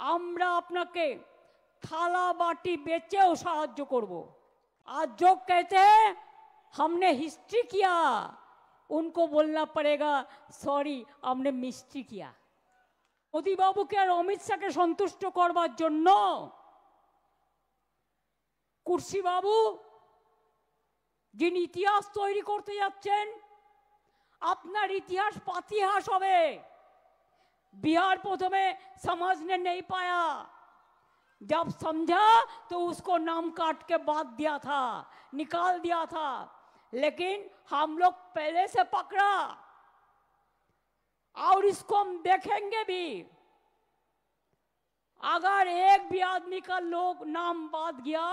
আমরা আপনাকে थाला बाटी बेचेও সাহায্য করব। आज जो कहते हैं हमने हिस्ट्री किया, उनको बोलना पड़ेगा सॉरी हमने मिस्ट्री किया। मोदी बाबू के और अमित शाह के संतुष्ट करवार जন্য कुर्सी बाबू जिन इतिहास तैरी करते যাচ্ছেন আপনার इतिहास पातिहास হবে। बिहार प्रथमे समझने नहीं पाया, जब समझा तो उसको नाम काट के बात दिया था, निकाल दिया था, लेकिन हम लोग पहले से पकड़ा और इसको हम देखेंगे भी। अगर एक भी आदमी का लोग नाम बात गया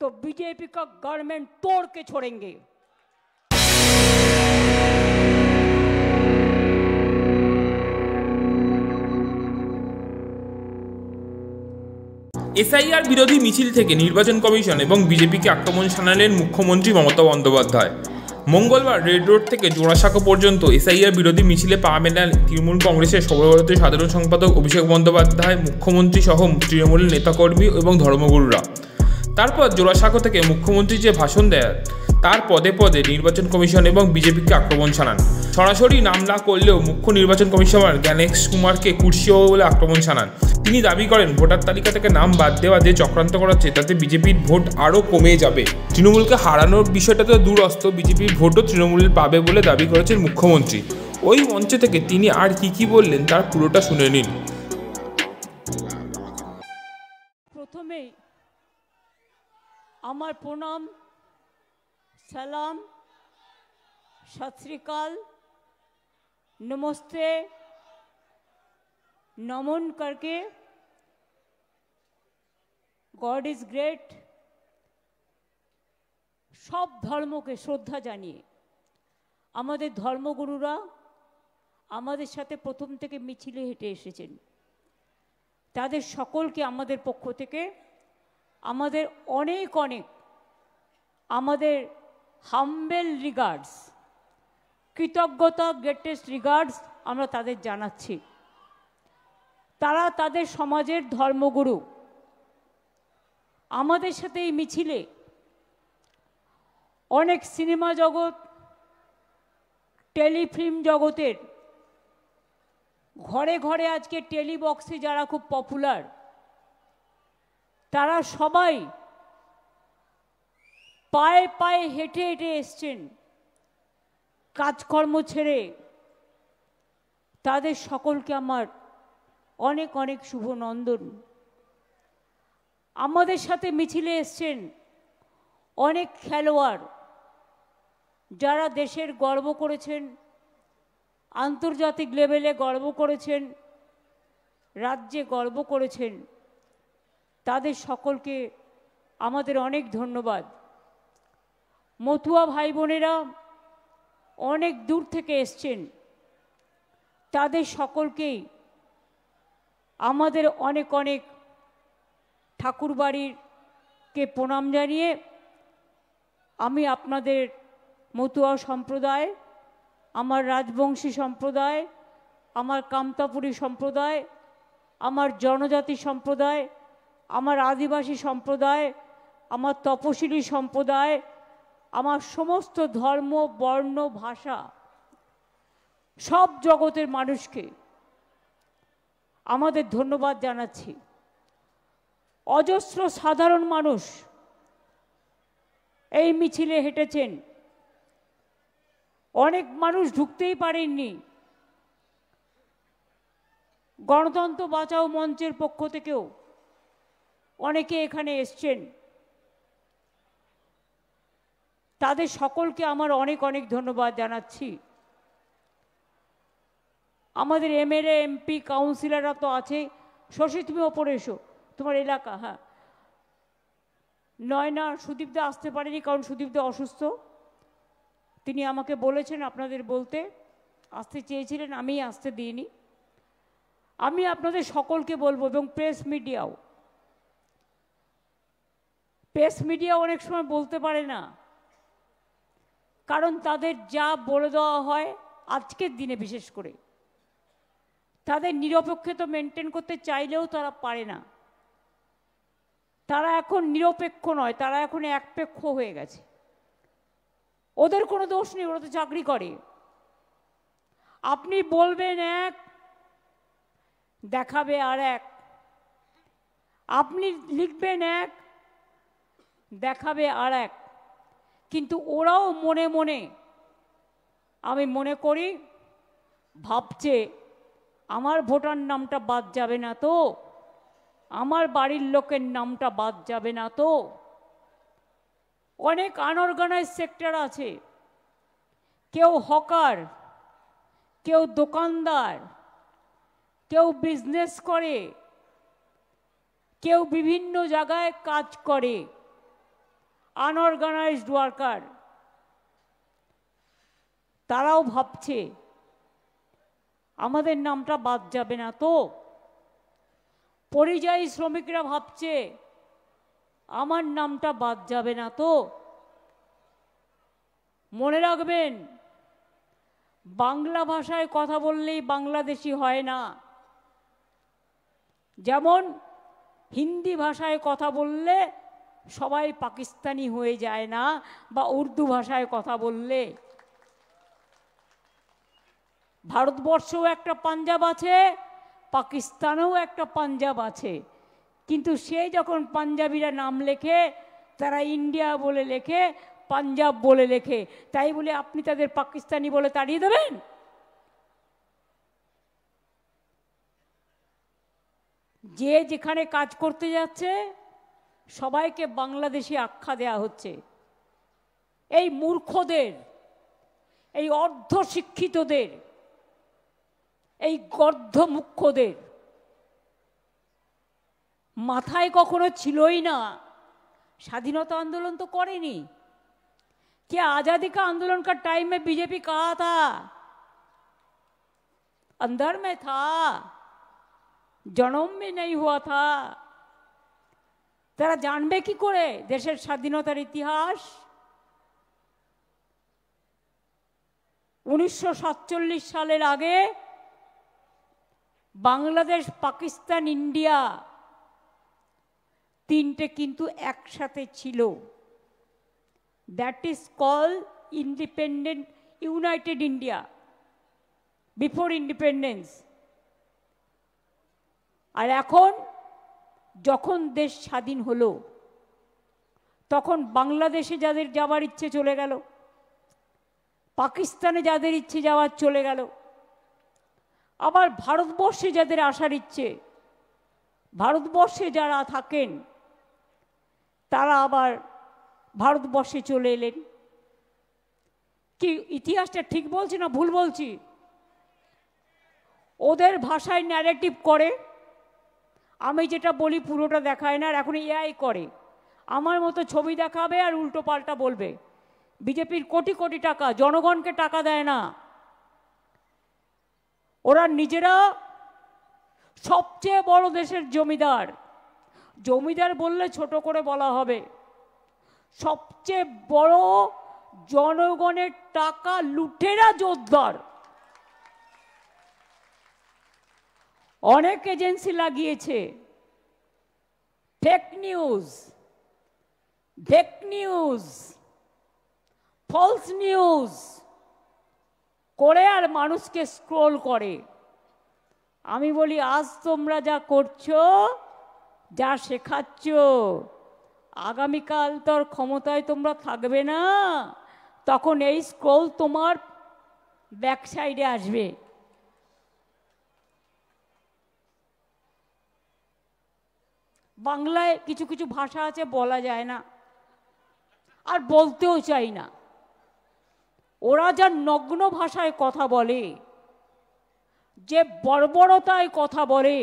तो बीजेपी का गवर्नमेंट तोड़ के छोड़ेंगे। এসআইআর বিরোধী মিছিল থেকে নির্বাচন কমিশন এবং বিজেপিকে আক্রমণ শানালেন মুখ্যমন্ত্রী মমতা বন্দ্যোপাধ্যায়। মঙ্গলবার রেড রোড থেকে জোড়াসাঁকো পর্যন্ত এসআইআর বিরোধী মিছিলে পা মেলান তৃণমূল কংগ্রেসের সর্বভারতীয় সাধারণ সম্পাদক অভিষেক বন্দ্যোপাধ্যায়, মুখ্যমন্ত্রী সহ তৃণমূলের নেতাকর্মী এবং ধর্মগুরুরা। তারপর জোড়াসাঁকো থেকে মুখ্যমন্ত্রী যে ভাষণ দেন তার পদে পদে নির্বাচন কমিশন এবং বিজেপিকে আক্রমণ শানান। সরাসরি নাম না করলেও মুখ্য নির্বাচন কমিশনার জ্ঞানেশ কুমারকে কুর্সি হবে বলে আক্রমণ শানান। তিনি দাবি করেন ভোটার তালিকা থেকে নাম বাদ দেওয়া যে চক্রান্ত করা হচ্ছে তাতে বিজেপির ভোট আরও কমে যাবে। তৃণমূলকে হারানোর বিষয়টা তো দূরস্থ, বিজেপির ভোটও তৃণমূল পাবে বলে দাবি করেছেন মুখ্যমন্ত্রী। ওই মঞ্চ থেকে তিনি আর কি বললেন তার পুরোটা শুনে নিন। প্রথমে আমার প্রণাম, সালাম, सत श्री अकाल, नमस्ते, नमन करके गॉड इज ग्रेट सब धर्म के श्रद्धा जानिए आमादेर धर्मगुरुरा आमादेर साथे प्रथम थेके मिছিলে हेঁটে এসেছেন। तादेर सकलके आमादेर पक्ष थेके आमादेर अनेक अनेक आमादेर हाम्बल रिगार्ड्स, कृतज्ञता, ग्रेटेस्ट रिगार्ड्स আমরা তাদের জানাচ্ছি। তারা তাদের সমাজের ধর্মগুরু। আমাদের সাথে এই মিছিলে অনেক সিনেমা জগৎ, টেলিফিল্ম জগতের ঘরে ঘরে আজকে টেলিবক্সে যারা খুব পপুলার তারা সবাই পায়ে পায়ে হেঁটে হেঁটে এসছেন কাজকর্ম ছেড়ে। তাদের সকলকে আমার অনেক অনেক শুভ নন্দন। আমাদের সাথে মিছিলে এসছেন অনেক খেলোয়াড় যারা দেশের গর্ব করেছেন, আন্তর্জাতিক লেভেলে গর্ব করেছেন, রাজ্যে গর্ব করেছেন। তাদের সকলকে আমাদের অনেক ধন্যবাদ। মতুয়া ভাই বোনেরা অনেক দূর থেকে এসছেন, তাদের সকলকেই আমাদের অনেক অনেক ঠাকুরবাড়িরকে প্রণাম জানিয়ে আমি আপনাদের মতুয়া সম্প্রদায়, আমার রাজবংশী সম্প্রদায়, আমার কামতাপুরী সম্প্রদায়, আমার জনজাতি সম্প্রদায়, আমার আদিবাসী সম্প্রদায়, আমার তপশিলি সম্প্রদায়, আমার সমস্ত ধর্ম, বর্ণ, ভাষা, সব জগতের মানুষকে আমাদের ধন্যবাদ জানাচ্ছি। অজস্র সাধারণ মানুষ এই মিছিলে হেঁটেছেন, অনেক মানুষ ঢুকতেই পারেননি। গণতন্ত্র বাঁচাও মঞ্চের পক্ষ থেকেও অনেকে এখানে এসছেন। তাদের সকলকে আমার অনেক অনেক ধন্যবাদ জানাচ্ছি। আমাদের এমএলএ, এমপি, কাউন্সিলররা তো আছে। শশী, তুমি ওপরে এসো, তোমার এলাকা। হ্যাঁ, নয়না, সুদীপদা আসতে পারেনি কারণ সুদীপদা অসুস্থ। তিনি আমাকে বলেছেন আপনাদের বলতে, আসতে চেয়েছিলেন, আমি আসতে দিইনি। আমি আপনাদের সকলকে বলবো, এবং প্রেস মিডিয়া অনেক সময় বলতে পারে না, কারণ তাদের যা বলে দেওয়া হয় আজকের দিনে বিশেষ করে তাদের নিরপেক্ষতা মেনটেন করতে চাইলেও তারা পারে না। তারা এখন নিরপেক্ষ নয়, তারা এখন একপেক্ষ হয়ে গেছে। ওদের কোনো দোষ নেই, ওরা তো চাকরি করে। আপনি বলবেন এক, দেখাবে আর এক। আপনি লিখবেন এক, দেখাবে আর এক। কিন্তু ওরাও মনে মনে, আমি মনে করি, ভাবছে আমার ভোটার নামটা বাদ যাবে না তো, আমার বাড়ির লোকের নামটা বাদ যাবে না তো। অনেক আনঅর্গানাইজ সেক্টর আছে, কেউ হকার, কেউ দোকানদার, কেউ বিজনেস করে, কেউ বিভিন্ন জায়গায় কাজ করে, আনঅর্গানাইজড ওয়ার্কার। তারাও ভাবছে আমাদের নামটা বাদ যাবে না তো। পরিযায়ী শ্রমিকরা ভাবছে আমার নামটা বাদ যাবে না তো। মনে রাখবেন, বাংলা ভাষায় কথা বললেই বাংলাদেশি হয় না। যেমন হিন্দি ভাষায় কথা বললে সবাই পাকিস্তানি হয়ে যায় না, বা উর্দু ভাষায় কথা বললে। ভারতবর্ষেও একটা পাঞ্জাব আছে, পাকিস্তানেও একটা পাঞ্জাব আছে, কিন্তু সে যখন পাঞ্জাবিরা নাম লেখে তারা ইন্ডিয়া বলে লেখে, পাঞ্জাব বলে লেখে। তাই বলে আপনি তাদের পাকিস্তানি বলে তাড়িয়ে দেবেন? যে যেখানে কাজ করতে যাচ্ছে সবাইকে বাংলাদেশি আখ্যা দেয়া হচ্ছে। এই মূর্খদের, এই অর্ধশিক্ষিতদের, এই গর্ধমুখ্যদের মাথায় কখনো ছিলই না স্বাধীনতা आंदोलन तो करेनी। क्या आजादी का आंदोलन का टाइम में बीजेपी कहा था? अंदर में था, जन्म में नहीं हुआ था। তারা জানবে কি করে দেশের স্বাধীনতার ইতিহাস? 1947 সালের আগে বাংলাদেশ, পাকিস্তান, ইন্ডিয়া তিনটে কিন্তু একসাথে ছিল। That is call independent united India before independence. আর এখন যখন দেশ স্বাধীন হলো তখন বাংলাদেশে যাদের যাওয়ার ইচ্ছে চলে গেল, পাকিস্তানে যাদের ইচ্ছে যাওয়ার চলে গেল, আবার ভারতবর্ষে যাদের আসার ইচ্ছে, ভারতবর্ষে যারা থাকেন তারা আবার ভারতবর্ষে চলে এলেন। কি ইতিহাসটা ঠিক বলছি না ভুল বলছি? ওদের ভাষায় ন্যারেটিভ করে, আমি যেটা বলি পুরোটা দেখায় না। আর এখন এআই করে, আমার মতো ছবি দেখাবে আর উল্টো পাল্টা বলবে। বিজেপির কোটি কোটি টাকা, জনগণকে টাকা দেয় না। ওরা নিজেরা সবচেয়ে বড় দেশের জমিদার। জমিদার বললে ছোট করে বলা হবে। সবচেয়ে বড় জনগণের টাকা লুটেরা জোরদার। অনেক এজেন্সি লাগিয়েছে, fake news, fake news, false news করে আর মানুষকে স্ক্রোল করে। আমি বলি আজ তোমরা যা করছো, যা শেখাচ্ছ, আগামীকাল তোর ক্ষমতায় তোমরা থাকবে না, তখন এই স্ক্রোল তোমার ব্যাক সাইডে আসবে। বাংলায় কিছু কিছু ভাষা আছে বলা যায় না, আর বলতেও চাই না। ওরা যা নগ্ন ভাষায় কথা বলে, যে বর্বরতায় কথা বলে,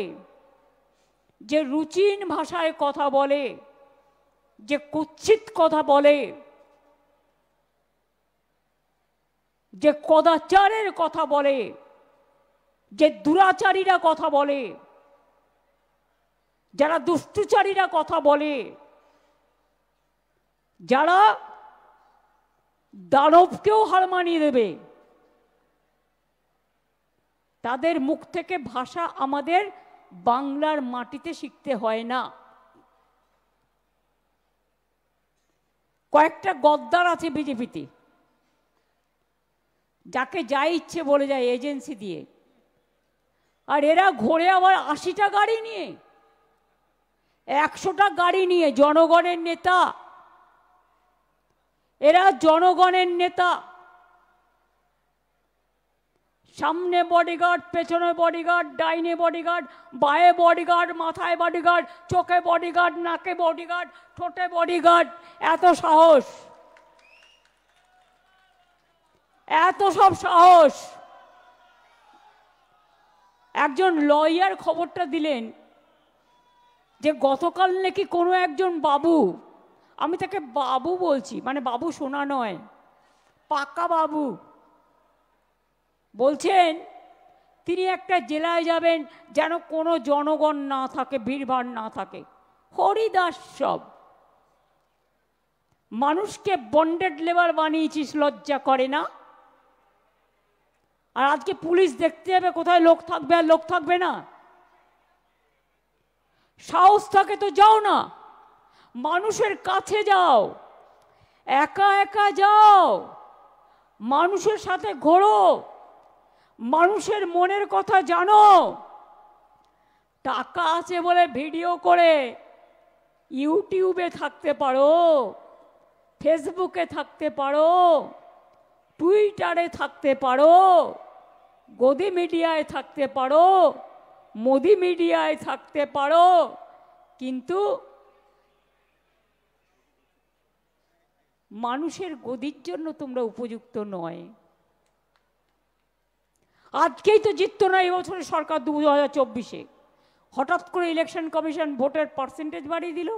যে রুচিহীন ভাষায় কথা বলে, যে কুৎসিত কথা বলে, যে কদাচারের কথা বলে, যে দুরাচারীরা কথা বলে, যারা দুষ্টুচারীরা কথা বলে, যারা দানবকেও হার মানিয়ে দেবে, তাদের মুখ থেকে ভাষা আমাদের বাংলার মাটিতে শিখতে হয় না। কয়েকটা গদ্দার আছে বিজেপিতে, যাকে যা ইচ্ছে বলে যায় এজেন্সি দিয়ে, আর এরা ঘোরে আবার 80টা গাড়ি নিয়ে, 100টা গাড়ি নিয়ে। জনগণের নেতা এরা, জনগণের নেতা। সামনে বডিগার্ড, পেছনে বডিগার্ড, ডাইনে বডিগার্ড, বায়ে বডিগার্ড, মাথায় বডিগার্ড, চোখে বডিগার্ড, নাকে বডিগার্ড, ঠোঁটে বডিগার্ড। এত সাহস, এত সব সাহস। একজন লয়ার খবরটা দিলেন যে গতকাল নাকি কোনো একজন বাবু, আমি তাকে বাবু বলছি, মানে বাবু শোনা নয়, পাকা বাবু, বলছেন তিনি একটা জেলায় যাবেন যেন কোনো জনগণ না থাকে, ভিড়ভাড় না থাকে, হরিদাস সব। মানুষকে বন্ডেড লেবার বানিয়েছিস, লজ্জা করে না? আর আজকে পুলিশ দেখতে যাবে কোথায় লোক থাকবে আর লোক থাকবে না। সাহস থাকে তো যাও না, মানুষের কাছে যাও, একা একা যাও, মানুষের সাথে ঘোরো, মানুষের মনের কথা জানো। টাকা আছে বলে ভিডিও করে ইউটিউবে থাকতে পারো, ফেসবুকে থাকতে পারো, টুইটারে থাকতে পারো, গদি মিডিয়ায় থাকতে পারো, মোদি মিডিয়ায় থাকতে পারো, কিন্তু মানুষের গদির জন্য তোমরা উপযুক্ত নয়। আজকেই তো জিততো না এবছরের সরকার 2024-এ, হঠাৎ করে ইলেকশন কমিশন ভোটের পার্সেন্টেজ বাড়িয়ে দিল।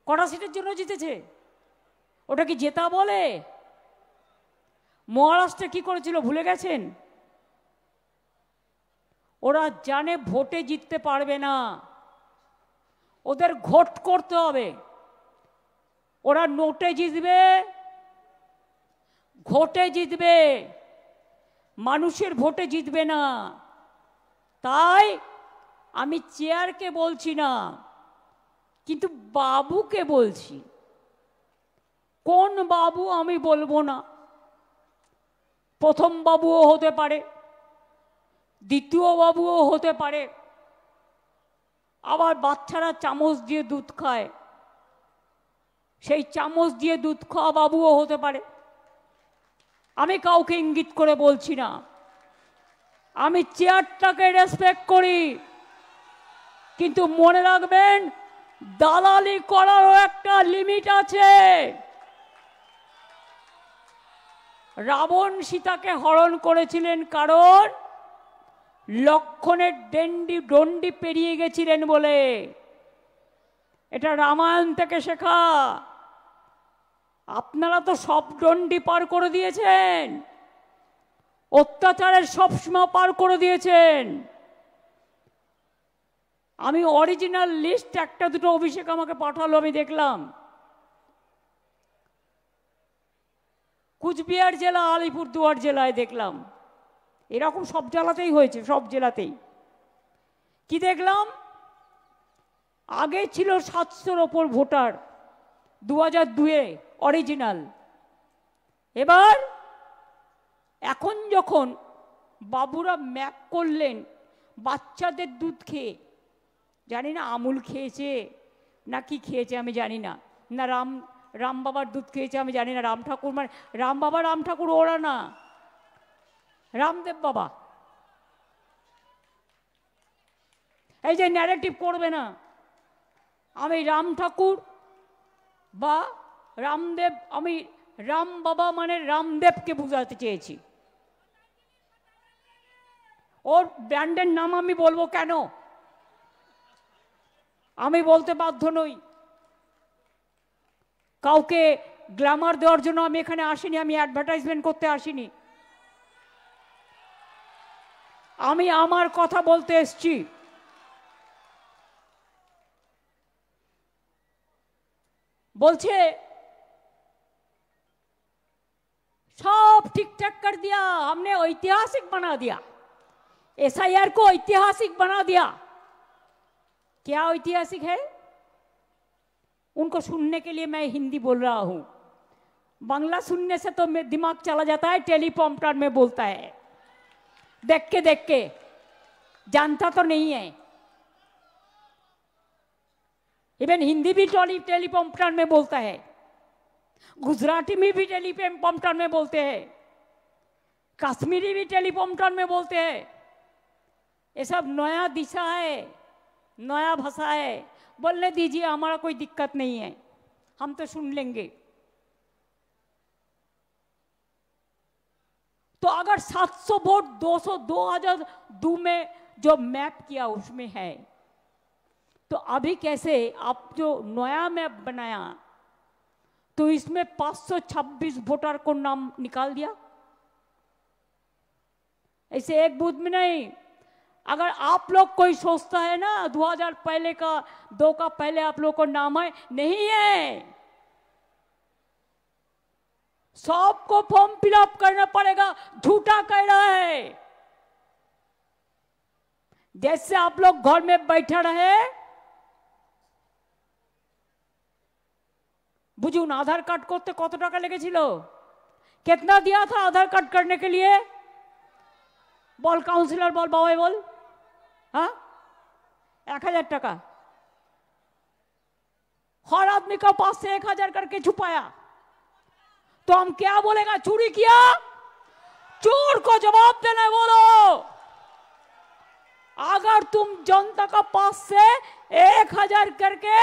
কটা সিটের জন্য জিতেছে? ওটা কি জেতা বলে? মহারাষ্ট্রে কি করেছিল ভুলে গেছেন? ওরা জানে ভোটে জিততে পারবে না, ওদের ঘোট করতে হবে। ওরা নোটে জিতবে, ঘোটে জিতবে, মানুষের ভোটে জিতবে না। তাই আমি চেয়ারকে বলছি না, কিন্তু বাবুকে বলছি। কোন বাবু আমি বলবো না, প্রথম বাবুও হতে পারে, দ্বিতীয় বাবুও হতে পারে, আবার বাচ্চারা চামচ দিয়ে দুধ খায়, সেই চামচ দিয়ে দুধ খাওয়া বাবুও হতে পারে। আমি কাউকে ইঙ্গিত করে বলছি না, আমি চেয়ারটাকে রেসপেক্ট করি, কিন্তু মনে রাখবেন দালালি করারও একটা লিমিট আছে। রাবণ সীতাকে হরণ করেছিলেন কারণ লক্ষণের দণ্ডি পেরিয়ে গেছিলেন বলে। এটা রামায়ণ থেকে শেখা। আপনারা তো সব দণ্ডি পার করে দিয়েছেন, অত্যাচারের সব সীমা পার করে দিয়েছেন। আমি অরিজিনাল লিস্ট একটা দুটো অভিষেক আমাকে পাঠালো, আমি দেখলাম। কুচবিহার জেলা, আলিপুরদুয়ার জেলায় দেখলাম, এরকম সব জেলাতেই হয়েছে, সব জেলাতেই। কি দেখলাম? আগে ছিল 700-র ওপর ভোটার 2002-এ অরিজিনাল। এবার এখন যখন বাবুরা ম্যাপ করলেন বাচ্চাদের দুধ খেয়ে, জানি না আমুল খেয়েছে না কি খেয়েছে আমি জানি না, না রাম বাবার দুধ খেয়েছে আমি জানি না। রাম ঠাকুর মানে রাম ঠাকুর ওরা না, রামদেব বাবা। এই যে ন্যারেটিভ করবে না, আমি রাম ঠাকুর বা রামদেব, আমি রাম বাবা মানে রামদেবকে বুঝাতে চেয়েছি। ওর ব্র্যান্ডের নাম আমি বলবো কেন? আমি বলতে বাধ্য নই। কাউকে গ্ল্যামার দেওয়ার জন্য আমি এখানে আসিনি, আমি অ্যাডভার্টাইজমেন্ট করতে আসিনি। আমি আমার কথা বলতে এসছি। বলছে सब ठीक ठाक कर दिया, हमने ऐतिहासिक बना दिया, एसआईआर को ऐतिहासिक बना दिया। क्या ऐतिहासिक है? उनको सुनने के लिए मैं हिंदी बोल रहा हूं, बांग्ला सुनने से तो मेरा दिमाग चला जाता है, टेलीप्रॉम्प्टर में बोलता है, देख के जानता तो नहीं है। इवन हिंदी भी टेलीप्रॉम्प्टर में बोलता है, गुजराती में भी टेलीप्रॉम्प्टर में बोलते हैं, कश्मीरी भी टेलीप्रॉम्प्टर में बोलते हैं। ये सब नया दिशा है, नया भाषा है, बोलने दीजिए, हमारा कोई दिक्कत नहीं है, हम तो सुन लेंगे। तो अगर 700 वोट 200 2002 में जो मैप किया उसमें है, तो अभी कैसे आप जो नया मैप बनाया तो इसमें 526 वोटर को नाम निकाल दिया? ऐसे एक बूथ में नहीं। अगर आप लोग कोई सोचता है ना 2000 पहले का 2 का पहले आप लोग को नाम है, नहीं है, सबको फॉर्म फिलअप करना पड़ेगा, झूठा कह रहा है। जैसे आप लोग घर में बैठे रहे, बुझुन आधार कार्ड करते कत टाका लेगेছিল? कितना दिया था आधार कार्ड करने के लिए? बोल काउंसिलर, बोल बाबा, बोल। हाँ, 1000 टाका हर आदमी का पास से 1000 करके छुपाया। तो हम क्या बोलेगा? चोरी किया? चोर को जवाब देना, बोलो। अगर तुम जनता का पास से 1000 करके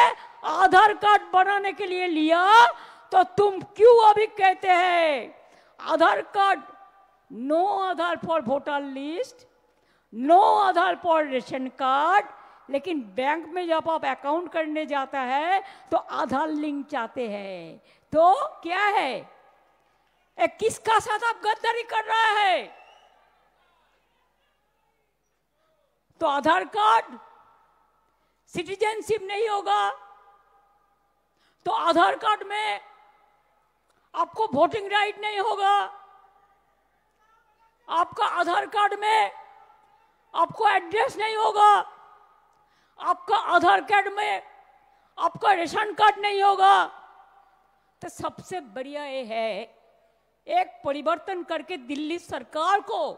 आधार कार्ड बनाने के लिए लिया, तो तुम क्यों अभी कहते हैं Aadhaar card, no Aadhaar for voter list, no Aadhaar for ration card, लेकिन बैंक में जब आप अकाउंट करने जाता है तो आधार लिंक चाहते हैं। तो क्या है, किसका साथ आप गद्दारी कर रहा है? तो आधार कार्ड सिटीजनशिप नहीं होगा, तो आधार कार्ड में आपको वोटिंग राइट नहीं होगा, आपका आधार कार्ड में आपको एड्रेस नहीं होगा, आपका आधार कार्ड में आपका रेशन कार्ड नहीं होगा। तो सबसे बढ़िया ये है, एक परिवर्तन करके दिल्ली सरकार को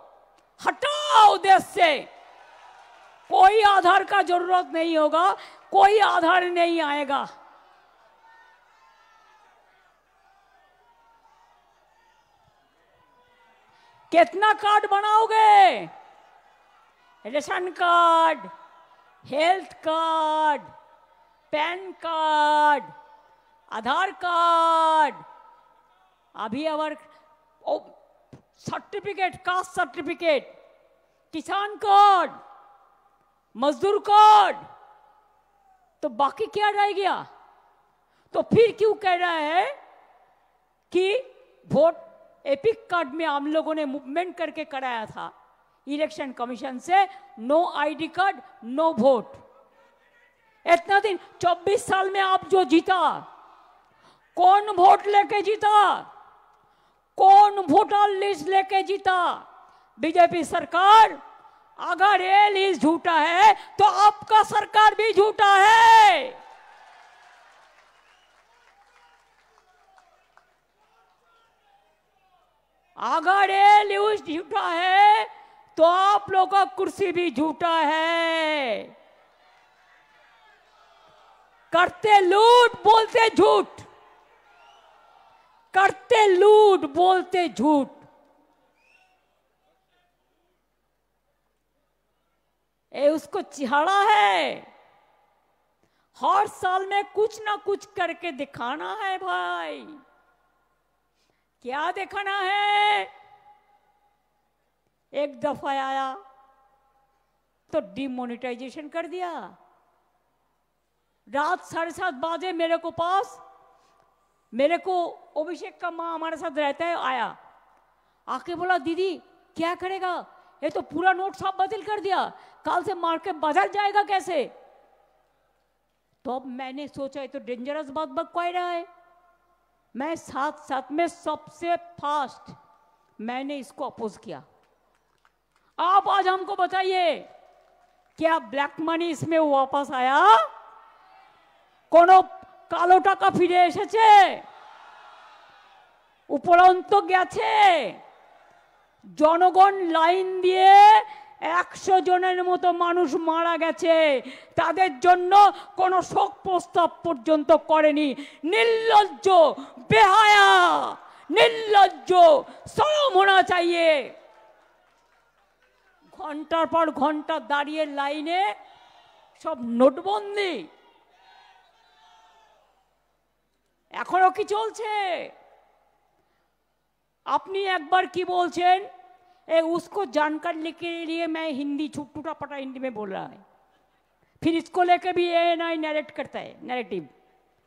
हटाओ देश से, कोई आधार का जरूरत नहीं होगा, कोई आधार नहीं आएगा। कितना कार्ड बनाओगे? Ration card, health card, PAN card, Aadhaar card, अभी और सर्टिफिकेट, कास्ट सर्टिफिकेट, किसान कार्ड, मजदूर कार्ड, तो बाकी क्या रह गया? तो फिर क्यों कह रहा है कि वोट एपिक कार्ड में हम लोगों ने मूवमेंट करके कराया था इलेक्शन कमीशन से, no ID card no vote. इतना दिन 24 साल में आप जो जीता, कौन वोट लेके जीता? कौन वोटर लिस्ट लेके जीता? बीजेपी सरकार। अगर ये लिस्ट झूठा है तो आपका सरकार भी झूठा है। अगर ये लिस्ट झूठा है तो आप लोगों का कुर्सी भी झूठा है। करते लूट बोलते झूठ, करते लूट बोलते झूठ। ये उसको चिढ़ा है, हर साल में कुछ ना कुछ करके दिखाना है भाई। क्या दिखाना है? एक दफा आया तो डिमोनेटाइजेशन कर दिया। रात 7:30 बजे मेरे को पास, मेरे को अभिषेक का माँ हमारे साथ रहता है, आया, आके बोला दीदी क्या करेगा, ये तो पूरा नोट सब बातिल कर दिया, कल से मार्केट बाजार जाएगा कैसे? तो अब मैंने सोचा ये तो डेंजरस बात बक कह रहा है। मैं साथ साथ में सबसे फास्ट मैंने इसको अपोज किया। आप आज हमको बताइए, क्या ब्लैक मनी इसमें वापस आया? कोनो कालो टाका फिरे এসেছে? উপরন্ত গেছে? জনগণ লাইন দিয়ে 100 জনের মতো মানুষ মারা গেছে, তাদের জন্য কোনো শোক প্রস্তাব পর্যন্ত করেনি। নির্লজ্জ, বেহায়া, নির্লজ্জ, শরম होना चाहिए। ঘন্টার পর ঘন্টা দাঁড়িয়ে লাইনে, সব নোটবন্দি এখনো কি চলছে? আপনি একবার কি বলছেন, उसको जानकारी के लिए मैं हिंदी छुट्टूटा पटा हिंदी में बोल रहा है, फिर इसको लेके भी ANI नैरेट करता है, नैरेटिव।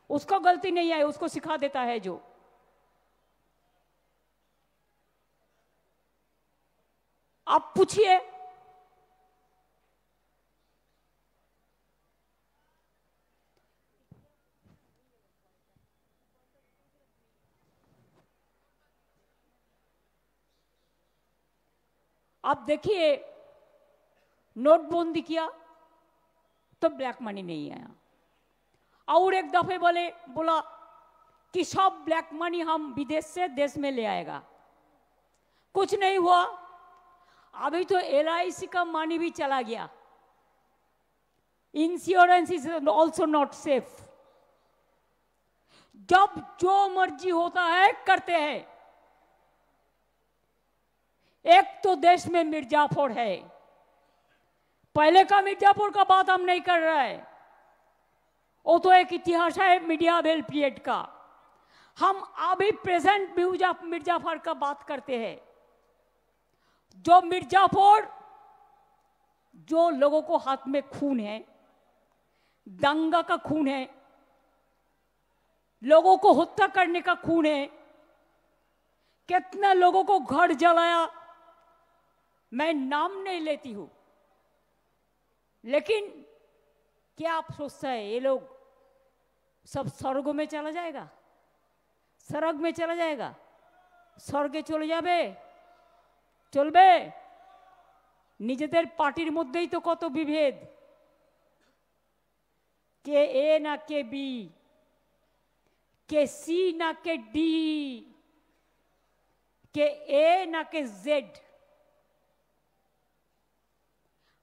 उसको गलती नहीं है, उसको सिखा देता है जो। आप पूछिए, आप देखिए, नोटबंदी किया तो ब्लैक मनी नहीं आया, और एक दफे बोला कि सब ब्लैक मनी हम विदेश से देश में ले आएगा। कुछ नहीं हुआ। अभी तो LIC का मनी भी चला गया। Insurance is also not safe. जब जो मर्जी होता है करते हैं। एक तो देश में मिर्जापुर है, पहले का मिर्जापुर का बात हम नहीं कर रहे हैं, वो तो एक इतिहास है मीडियावेल पीरियड का। हम अभी प्रेजेंट मिर्जापुर का बात करते हैं। जो मिर्जापुर, जो लोगों को हाथ में खून है, दंगा का खून है, लोगों को हत्या करने का खून है, कितने लोगों को घर जलाया, मैं नाम नहीं लेती हूं, लेकिन क्या आप सोचते हैं ये लोग सब स्वर्ग में चला जाएगा? स्वर्ग में चला जाएगा? स्वर्गे चले যাবে? চলবে? নিজেদের পার্টির মধ্যেই তো কত বিভেদ, কে এ না কে বি, কে সি না কে ডি, কে এ না কে জেড।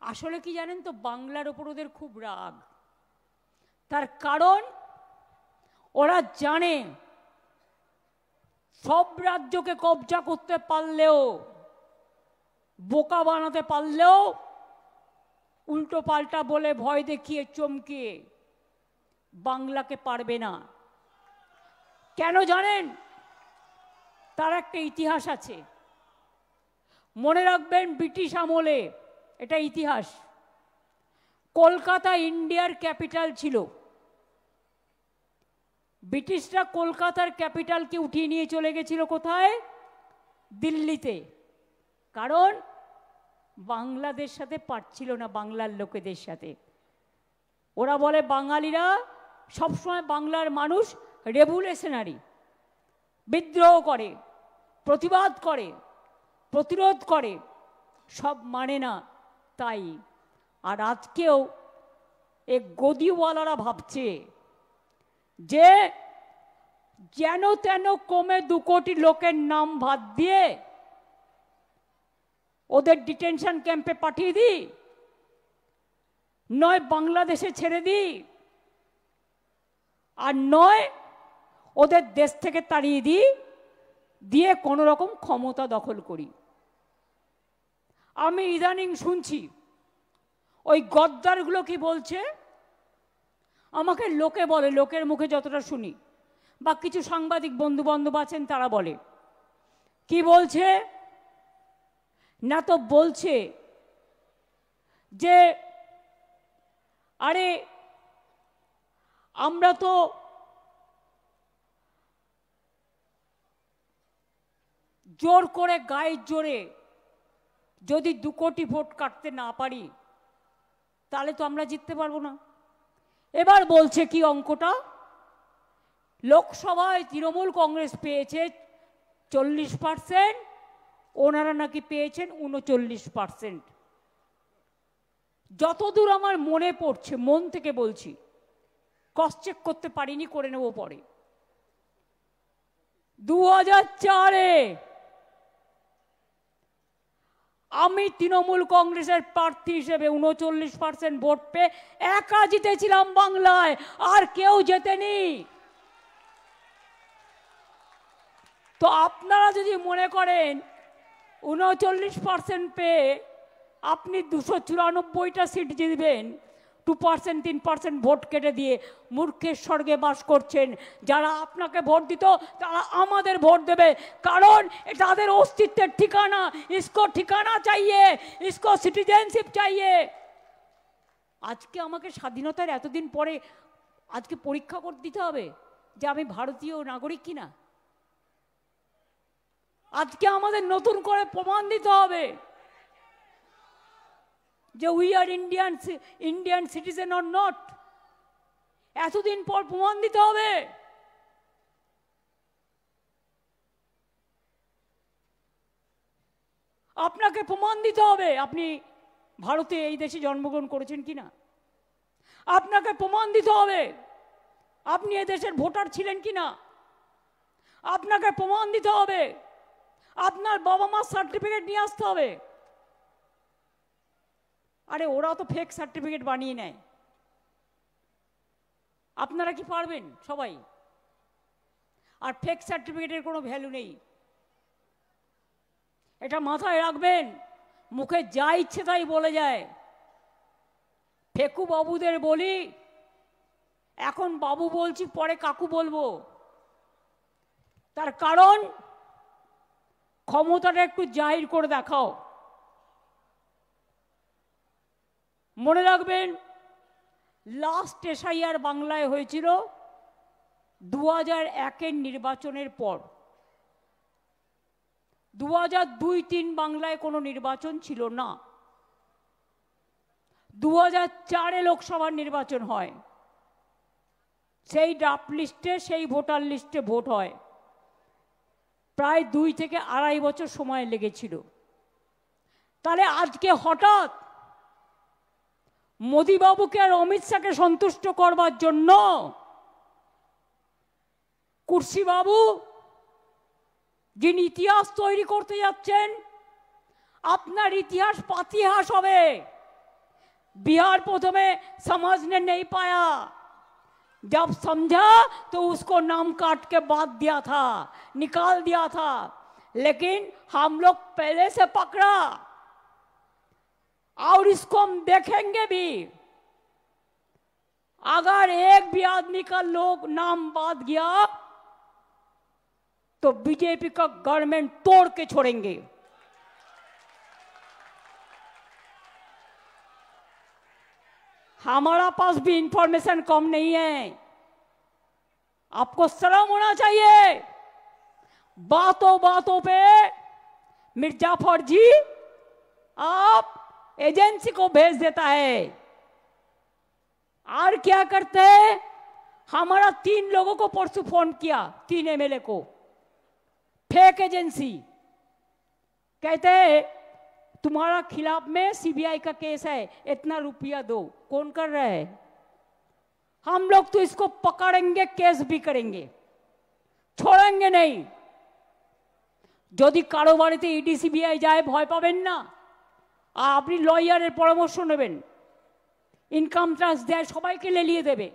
আসলে কি জানেন তো, বাংলার উপর ওদের খুব রাগ। তার কারণ ওরা জানে সব রাজ্যকে কবজা করতে পারলেও, বোকা বানাতে পারলেও, উল্টো পাল্টা বলে ভয় দেখিয়ে চমকিয়ে বাংলাকে পারবে না। কেন জানেন? তার একটা ইতিহাস আছে, মনে রাখবেন। ব্রিটিশ আমলে, এটা ইতিহাস, কলকাতা ইন্ডিয়ার ক্যাপিটাল ছিল। ব্রিটিশরা কলকাতার ক্যাপিটালকে উঠিয়ে নিয়ে চলে গেছিল কোথায়? দিল্লিতে। কারণ বাংলাদেশ সাথে পারছিল না, বাংলার লোকেদের সাথে। ওরা বলে বাঙালিরা সবসময় বাংলার মানুষ রেভুলেশনারি, বিদ্রোহ করে, প্রতিবাদ করে, প্রতিরোধ করে, সব মানে না। তাই আর আজকেও এই গদিওয়ালারা ভাবছে যে যেন তেন কমে 2 কোটি লোকের নাম বাদ দিয়ে ওদের ডিটেনশন ক্যাম্পে পাঠিয়ে দিই, নয় বাংলাদেশে ছেড়ে দিই, আর নয় ওদের দেশ থেকে তাড়িয়ে দিই, দিয়ে কোনো রকম ক্ষমতা দখল করি। আমি ইদানিং শুনছি ওই গদ্দারগুলো কি বলছে, আমাকে লোকে বলে, লোকের মুখে যতটা শুনি, বা কিছু সাংবাদিক বন্ধু বান্ধব আছেন তারা বলে, কি বলছে না, তো বলছে যে আরে আমরা তো জোর করে, গায়ের জোরে যদি 2 কোটি ভোট কাটতে না পারি তাহলে তো আমরা জিততে পারবো না। এবার বলছে কি অঙ্কটা, লোকসভায় তৃণমূল কংগ্রেস পেয়েছে 40%, ওনারা নাকি পেয়েছেন 39%। যতদূর আমার মনে পড়ছে, মন থেকে বলছি, ক্রস চেক করতে পারিনি, করে নেব পরে। 2004-এ আমি তৃণমূল কংগ্রেসের প্রার্থী হিসেবে 39% ভোট পেয়ে একা জিতেছিলাম বাংলায়, আর কেউ জেতেনি। তো আপনারা যদি মনে করেন 39% পেয়ে আপনি 294টা সিট জিতবেন, 2% 3% ভোট কেটে দিয়ে, মূর্খের স্বর্গে বাস করছেন। যারা আপনাকে ভোট দিত তারা আমাদের ভোট দেবে, কারণ এটা তাদের অস্তিত্বের ঠিকানা। ইসকো ঠিকানা চাইয়ে, ইসকো সিটিজেনশিপ চাইয়ে। আজকে আমাকে স্বাধীনতার এতদিন পরে আজকে পরীক্ষা করে দিতে হবে যে আমি ভারতীয় নাগরিক কিনা। আজকে আমাদের নতুন করে প্রমাণ দিতে হবে যে we are Indian citizen or not. এতদিন পর প্রমাণ দিতে হবে। আপনাকে প্রমাণ দিতে হবে আপনি ভারতে, এই দেশে জন্মগ্রহণ করেছেন কিনা। আপনাকে প্রমাণ দিতে হবে আপনি এই দেশের ভোটার ছিলেন কিনা। আপনাকে প্রমাণ দিতে হবে আপনার বাবা মার সার্টিফিকেট নিয়ে আসতে হবে। আরে ওরা তো ফেক সার্টিফিকেট বানিয়ে নেয়, আপনারা কি পারবেন সবাই? আর ফেক সার্টিফিকেটের কোনো ভ্যালু নেই, এটা মাথায় রাখবেন। মুখে যা ইচ্ছে তাই বলে যায়। ফেকু বাবুদের বলি, এখন বাবু বলছি, পরে কাকু বলবো। তার কারণ ক্ষমতাটা একটু জাহির করে দেখাও। মনে রাখবেন, লাস্ট এসআইআর বাংলায় হয়েছিল 2001-এর নির্বাচনের পর। 2002-03 বাংলায় কোনো নির্বাচন ছিল না। 2004-এ লোকসভার নির্বাচন হয়, সেই ড্রাফট লিস্টে, সেই ভোটার লিস্টে ভোট হয়। প্রায় 2 থেকে 2.5 বছর সময় লেগেছিল। তাহলে আজকে হঠাৎ মোদিবাবুকে আর অমিত শাহকে সন্তুষ্ট করবার জন্য কুর্সিবাবু, যিনি ইতিহাস তৈরি করতে যাচ্ছেন, আপনার ইতিহাস পাতিহাস হবে। बिहार प्रथमे समझने नहीं पाया, जब समझा तो उसको नाम काट के बात दिया था, निकाल दिया था। लेकिन हम लोग पहले से पकड़ा और इसको हम देखेंगे भी। अगर एक भी आदमी का लोग नाम बात गया तो बीजेपी का गवर्नमेंट तोड़ के छोड़ेंगे। हमारा पास भी इंफॉर्मेशन कम नहीं है, आपको शर्म होना चाहिए। बातों बातों पे मिर्जा फौजी आप एजेंसी को भेज देता है। और क्या करते हैं, हमारा 3 लोगों को परसों फोन किया, 3 एमएलए को, फेक एजेंसी। कहते हैं तुम्हारा खिलाफ में सीबीआई का केस है, इतना रुपया दो। कौन कर रहा है? हम लोग तो इसको पकड़ेंगे, केस भी करेंगे, छोड़ेंगे नहीं। যদি কারো বাড়িতে ইডি সিবিআই যায় ভয় পাবেন না, আর আপনি লয়ারের পরামর্শ নেবেন। ইনকাম ট্যাক্স দেয়, সবাইকে লেলিয়ে দেবে।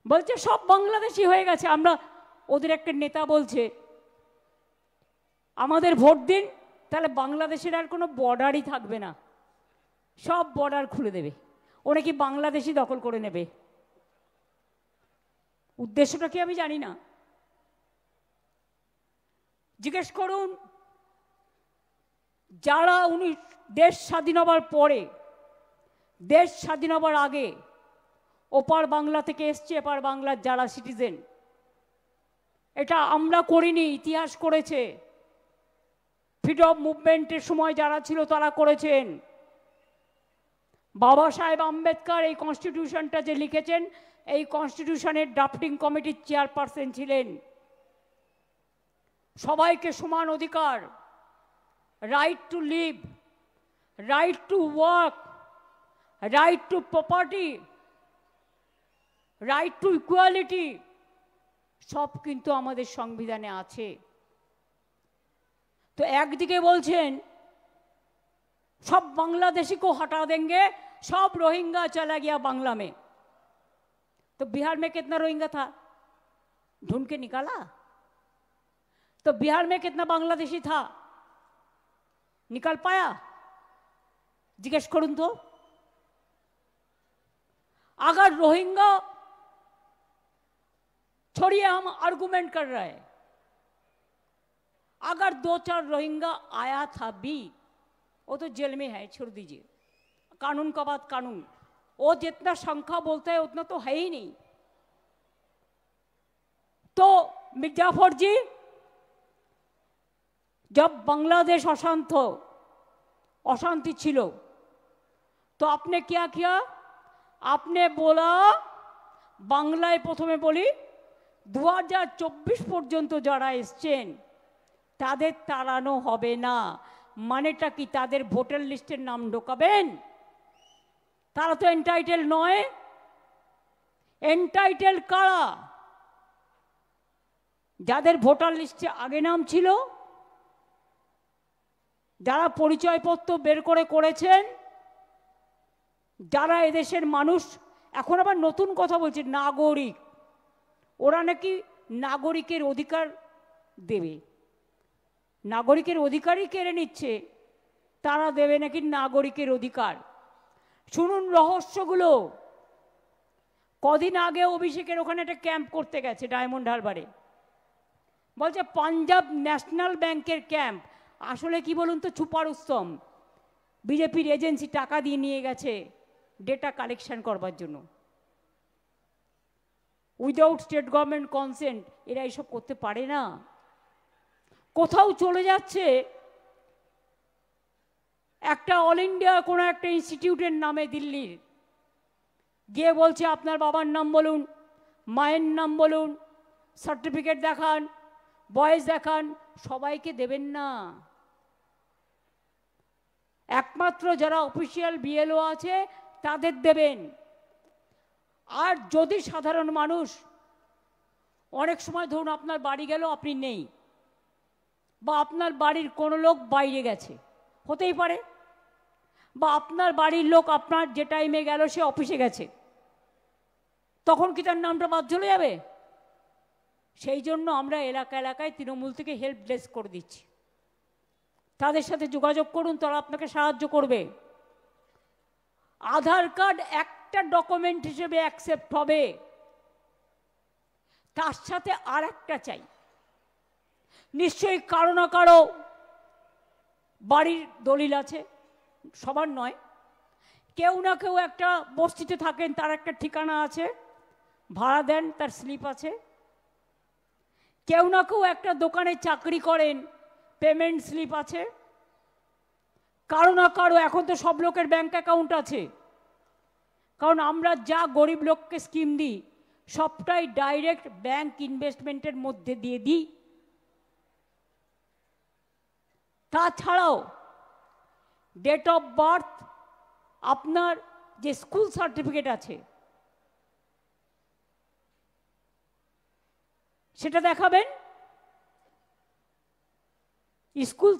বলছে সব বাংলাদেশি হয়ে গেছে। আমরা, ওদের একটা নেতা বলছে আমাদের ভোট দিন, তাহলে বাংলাদেশের আর কোনো বর্ডারই থাকবে না, সব বর্ডার খুলে দেবে, ওরা কি বাংলাদেশি দখল করে নেবে। উদ্দেশ্যটা কি আমি জানি না, জিজ্ঞেস করুন। যারা দেশ স্বাধীন হবার পরে, দেশ স্বাধীন হবার আগে ওপার বাংলা থেকে এসছে, এপার বাংলার যারা সিটিজেন, এটা আমরা করিনি, ইতিহাস করেছে। ফ্রিডম মুভমেন্টের সময় যারা ছিল তারা করেছেন। বাবা সাহেব আম্বেদকর এই কনস্টিটিউশনটা যে লিখেছেন, এই কনস্টিটিউশনের ড্রাফটিং কমিটির চেয়ারপারসন ছিলেন। সবাইকে সমান অধিকার, right to live, right to work, right to property, right to equality, সব কিন্তু আমাদের সংবিধানে আছে। তো একদিকে বলছেন सब बांग्लादेशी को हटा देंगे, सब रोहिंग्या चला गया बांग्ला में। तो बिहार में कितना रोहिंग्या था, ढूंढ के निकाला? तो बिहार में कितना बांग्लादेशी था, निकाल पाया? जिज्ञेस करूं तो। अगर रोहिंग्या छोड़िए, हम आर्गुमेंट कर रहे हैं, अगर 2-4 रोहिंग्या आया था भी, वो तो जेल में है, छोड़ दीजिए, कानून का बात कानून, वो जितना संख्या बोलता है उतना तो है ही नहीं। तो मिर्जाफर जी, जब बांग्लादेश अशांति छिलो, तो आपने क्या किया? आपने बोला, बांग्लाয় প্রথমে বলি 2024 পর্যন্ত যারা এসেছেন তাদের তাড়ানো হবে না। মানেটা কি? তাদের ভোটার লিস্টের নাম ঢোকাবেন? তারা তো এন্টাইটেল নয়। এন্টাইটেল কারা? যাদের ভোটার লিস্টে আগে নাম ছিল, যারা পরিচয়পত্র বের করেছেন, যারা এদেশের মানুষ। এখন আবার নতুন কথা বলছে নাগরিক, ওরা নাকি নাগরিকের অধিকার দেবে, নাগরিকের অধিকারই কেড়ে নিচ্ছে, তারা দেবে নাকি নাগরিকের অধিকার। শুনুন রহস্যগুলো। কদিন আগে অভিষেকের ওখানে একটা ক্যাম্প করতে গেছে ডায়মন্ড হারবারে, বলছে পাঞ্জাব ন্যাশনাল ব্যাংকের ক্যাম্প। আসলে কি বলুন তো, ছুপারুস্তম, বিজেপির এজেন্সি টাকা দিয়ে নিয়ে গেছে ডেটা কালেকশন করবার জন্য। উইদাউট স্টেট গভর্নমেন্ট কনসেন্ট এরা এসব করতে পারে না। কোথাও চলে যাচ্ছে একটা অল ইন্ডিয়া কোনো একটা ইনস্টিটিউটের নামে দিল্লির, গিয়ে বলছে আপনার বাবার নাম বলুন, মায়ের নাম বলুন, সার্টিফিকেট দেখান, বয়স দেখান। সবাইকে দেবেন না, একমাত্র যারা অফিসিয়াল বিএলও আছে তাদের দেবেন। আর যদি সাধারণ মানুষ, অনেক সময় ধরুন আপনার বাড়ি গেল, আপনি নেই, বা আপনার বাড়ির কোনো লোক বাইরে গেছে, হতেই পারে, বা আপনার বাড়ির লোক আপনার যে টাইমে গেল সে অফিসে গেছে, তখন কি তার নামটা বাদ চলে যাবে? সেই জন্য আমরা এলাকায় তৃণমূল থেকে হেল্প ডেস্ক করে দিচ্ছি, তাদের সাথে যোগাযোগ করুন, তারা আপনাকে সাহায্য করবে। আধার কার্ড একটা ডকুমেন্ট হিসেবে অ্যাকসেপ্ট হবে, তার সাথে আর একটা চাই। নিশ্চয়ই কারো না কারো বাড়ির দলিল আছে, সবার নয়, কেউ না কেউ একটা বস্তিতে থাকেন, তার একটা ঠিকানা আছে, ভাড়া দেন, তার স্লিপ আছে। কেউ না কেউ একটা দোকানে চাকরি করেন, পেমেন্ট স্লিপ আছে। কারো না কারো, এখন তো সব লোকের ব্যাংক অ্যাকাউন্ট আছে, কারণ আমরা যা গরিব লোককে স্কিম দিই সবটাই ডাইরেক্ট ব্যাংক ইনভেস্টমেন্টের মধ্যে দিয়ে দিই। তাছাড়াও ডেট অফ বার্থ, আপনার যে স্কুল সার্টিফিকেট আছে সেটা দেখাবেন। School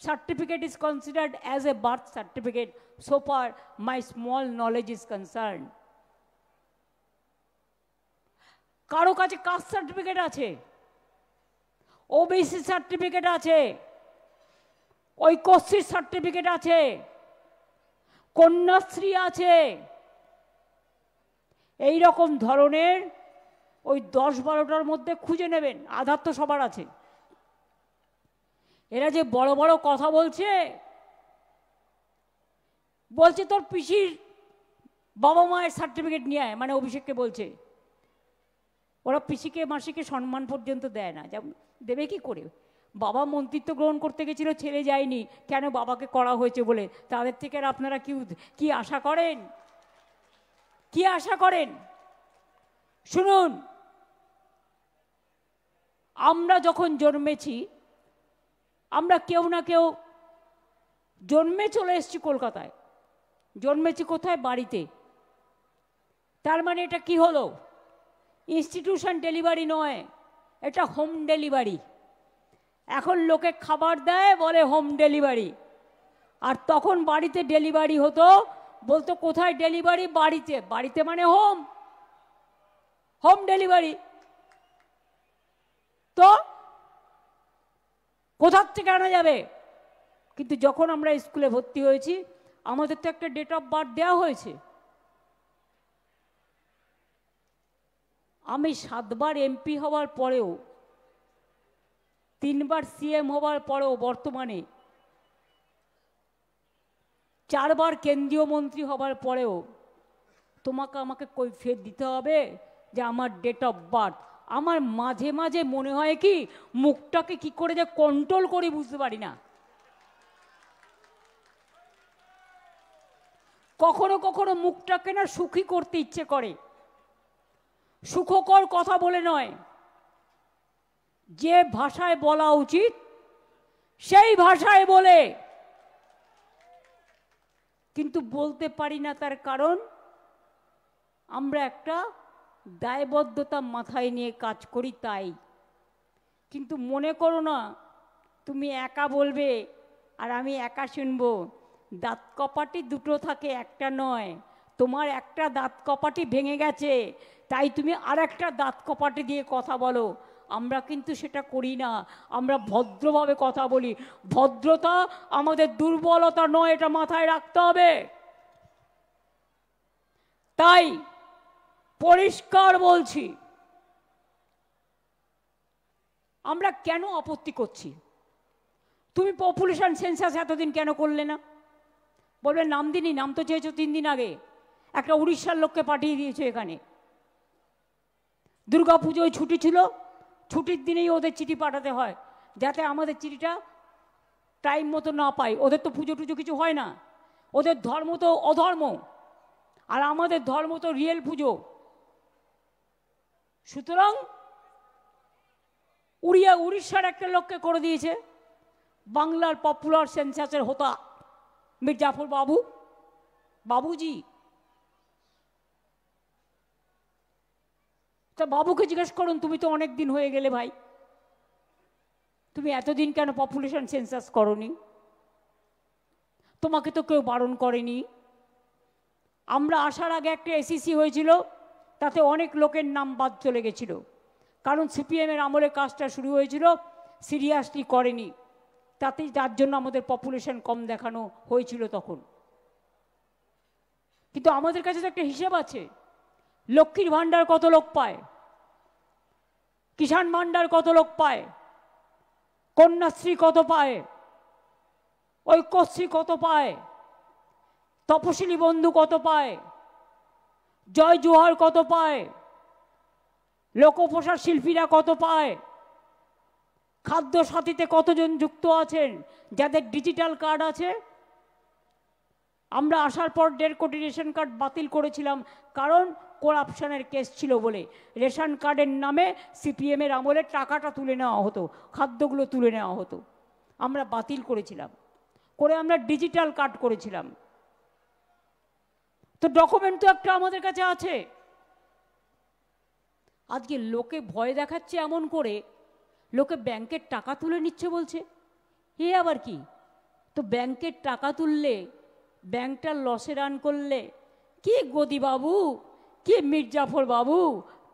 certificate is considered as a birth certificate so far my small knowledge is concerned. কারো কাছে কাস্ট সার্টিফিকেট আছে, ওবিসি সার্টিফিকেট আছে, ঐক্যশ্রী সার্টিফিকেট আছে, কন্যাশ্রী আছে। এই রকম ধরনের ওই 10-12টার মধ্যে খুঁজে নেবেন, আধার তো সবার আছে। এরা যে বড় বড় কথা বলছে তোর পিসির বাবা মায়ের সার্টিফিকেট নিয়ে আয়, মানে অভিষেককে বলছে। ওরা পিসিকে মাসিকে সম্মান পর্যন্ত দেয় না, দেবে কি করে? বাবা মন্ত্রিত্ব গ্রহণ করতে গেছিল, ছেলে যায়নি, কেন? বাবাকে করা হয়েছে বলে। তাদের থেকে আর আপনারা কি আশা করেন? কি আশা করেন? শুনুন, আমরা যখন জন্মেছি, আমরা কেউ না কেউ জন্মে চলে এসেছি কলকাতায়। জন্মেছি কোথায়? বাড়িতে। তার মানে এটা কি হলো? ইনস্টিটিউশন ডেলিভারি নয়, এটা হোম ডেলিভারি। এখন লোকে খাবার দেয়, বলে হোম ডেলিভারি। আর তখন বাড়িতে ডেলিভারি হতো, বলতো কোথায় ডেলিভারি? বাড়িতে। বাড়িতে মানে হোম, হোম ডেলিভারি। তো কোথার থেকে আনা যাবে? কিন্তু যখন আমরা স্কুলে ভর্তি হয়েছি, আমাদের তো একটা ডেট অফ বার্থ দেওয়া হয়েছে। আমি 7 বার এমপি হওয়ার পরেও, 3 বার সিএম হওয়ার পরেও, বর্তমানে 4 বার কেন্দ্রীয় মন্ত্রী হবার পরেও তোমাকে আমাকে কৈফিয়ত দিতে হবে যে আমার ডেট অফ বার্থ। আমার মাঝে মাঝে মনে হয় কি, মুখটাকে কি করে যে কন্ট্রোল করি বুঝতে পারি না। কখনো কখনো মুখটাকে না সুখী করতে ইচ্ছে করে, সুখকর কথা বলে নয়, যে ভাষায় বলা উচিত সেই ভাষায় বলে, কিন্তু বলতে পারি না। তার কারণ আমরা একটা দায়বদ্ধতা মাথায় নিয়ে কাজ করি, তাই। কিন্তু মনে করো না তুমি একা বলবে আর আমি একা শুনবো। দাঁত কপাটি দুটো থাকে, একটা নয়। তোমার একটা দাঁত কপাটি ভেঙে গেছে, তাই তুমি আর একটা দাঁত কপাটি দিয়ে কথা বলো। আমরা কিন্তু সেটা করি না, আমরা ভদ্রভাবে কথা বলি। ভদ্রতা আমাদের দুর্বলতা নয়, এটা মাথায় রাখতে হবে। তাই পরিষ্কার বলছি, আমরা কেন আপত্তি করছি? তুমি পপুলেশন সেন্সাস এতদিন কেন করলে না? বলবে নাম দিনই, নাম তো চেয়েছো 3 দিন আগে। একটা উড়িষ্যার লোককে পাঠিয়ে দিয়েছো এখানে। দুর্গা পুজোয় ছুটি ছিল, ছুটির দিনেই ওদের চিঠি পাঠাতে হয়, যাতে আমাদের চিঠিটা টাইম মতো না পাই। ওদের তো পুজো টুজো কিছু হয় না, ওদের ধর্ম তো অধর্ম, আর আমাদের ধর্ম তো রিয়েল পুজো। সুতরাং উড়িষ্যার একটা লোককে করে দিয়েছে বাংলার পপুলার সেন্সাসের হোতা মির্জাফর বাবু, বাবুজি। তা বাবুকে জিজ্ঞেস করুন, তুমি তো অনেক দিন হয়ে গেলে ভাই, তুমি এতদিন কেন পপুলেশন সেন্সাস করনি? তোমাকে তো কেউ বারণ করেনি। আমরা আসার আগে একটা এসিসি হয়েছিল, তাতে অনেক লোকের নাম বাদ চলে গেছিল, কারণ সিপিএমের আমলে কাজটা শুরু হয়েছিল, সিরিয়াসলি করেনি। তাতেই তার জন্য আমাদের পপুলেশন কম দেখানো হয়েছিল তখন। কিন্তু আমাদের কাছে তো একটা হিসেব আছে। লক্ষ্মীর ভাণ্ডার কত লোক পায়, কিষাণ ভাণ্ডার কত লোক পায়, কন্যাশ্রী কত পায়, ঐক্যশ্রী কত পায়, তপশিলি বন্ধু কত পায়, জয় জোহার কত পায়, লোকপ্রসার শিল্পীরা কত পায়, খাদ্য সাথীতে কতজন যুক্ত আছেন যাদের ডিজিটাল কার্ড আছে। আমরা আসার পর 1.5 কোটি রেশন কার্ড বাতিল করেছিলাম, কারণ করাপশনের কেস ছিল বলে। রেশন কার্ডের নামে সিপিএমের আমলে টাকাটা তুলে নেওয়া হতো, খাদ্যগুলো তুলে নেওয়া হতো। আমরা বাতিল করেছিলাম, করে আমরা ডিজিটাল কার্ড করেছিলাম। তো ডকুমেন্ট তো একটা আমাদের কাছে আছে। আজকে লোকে ভয় দেখাচ্ছে এমন করে, লোকে ব্যাংকের টাকা তুলে নিচ্ছে বলছে। এ আবার কি? তো ব্যাংকের টাকা তুললে, ব্যাংকটা লসে রান করলে, কি গদি বাবু, কি মির্জাফর বাবু,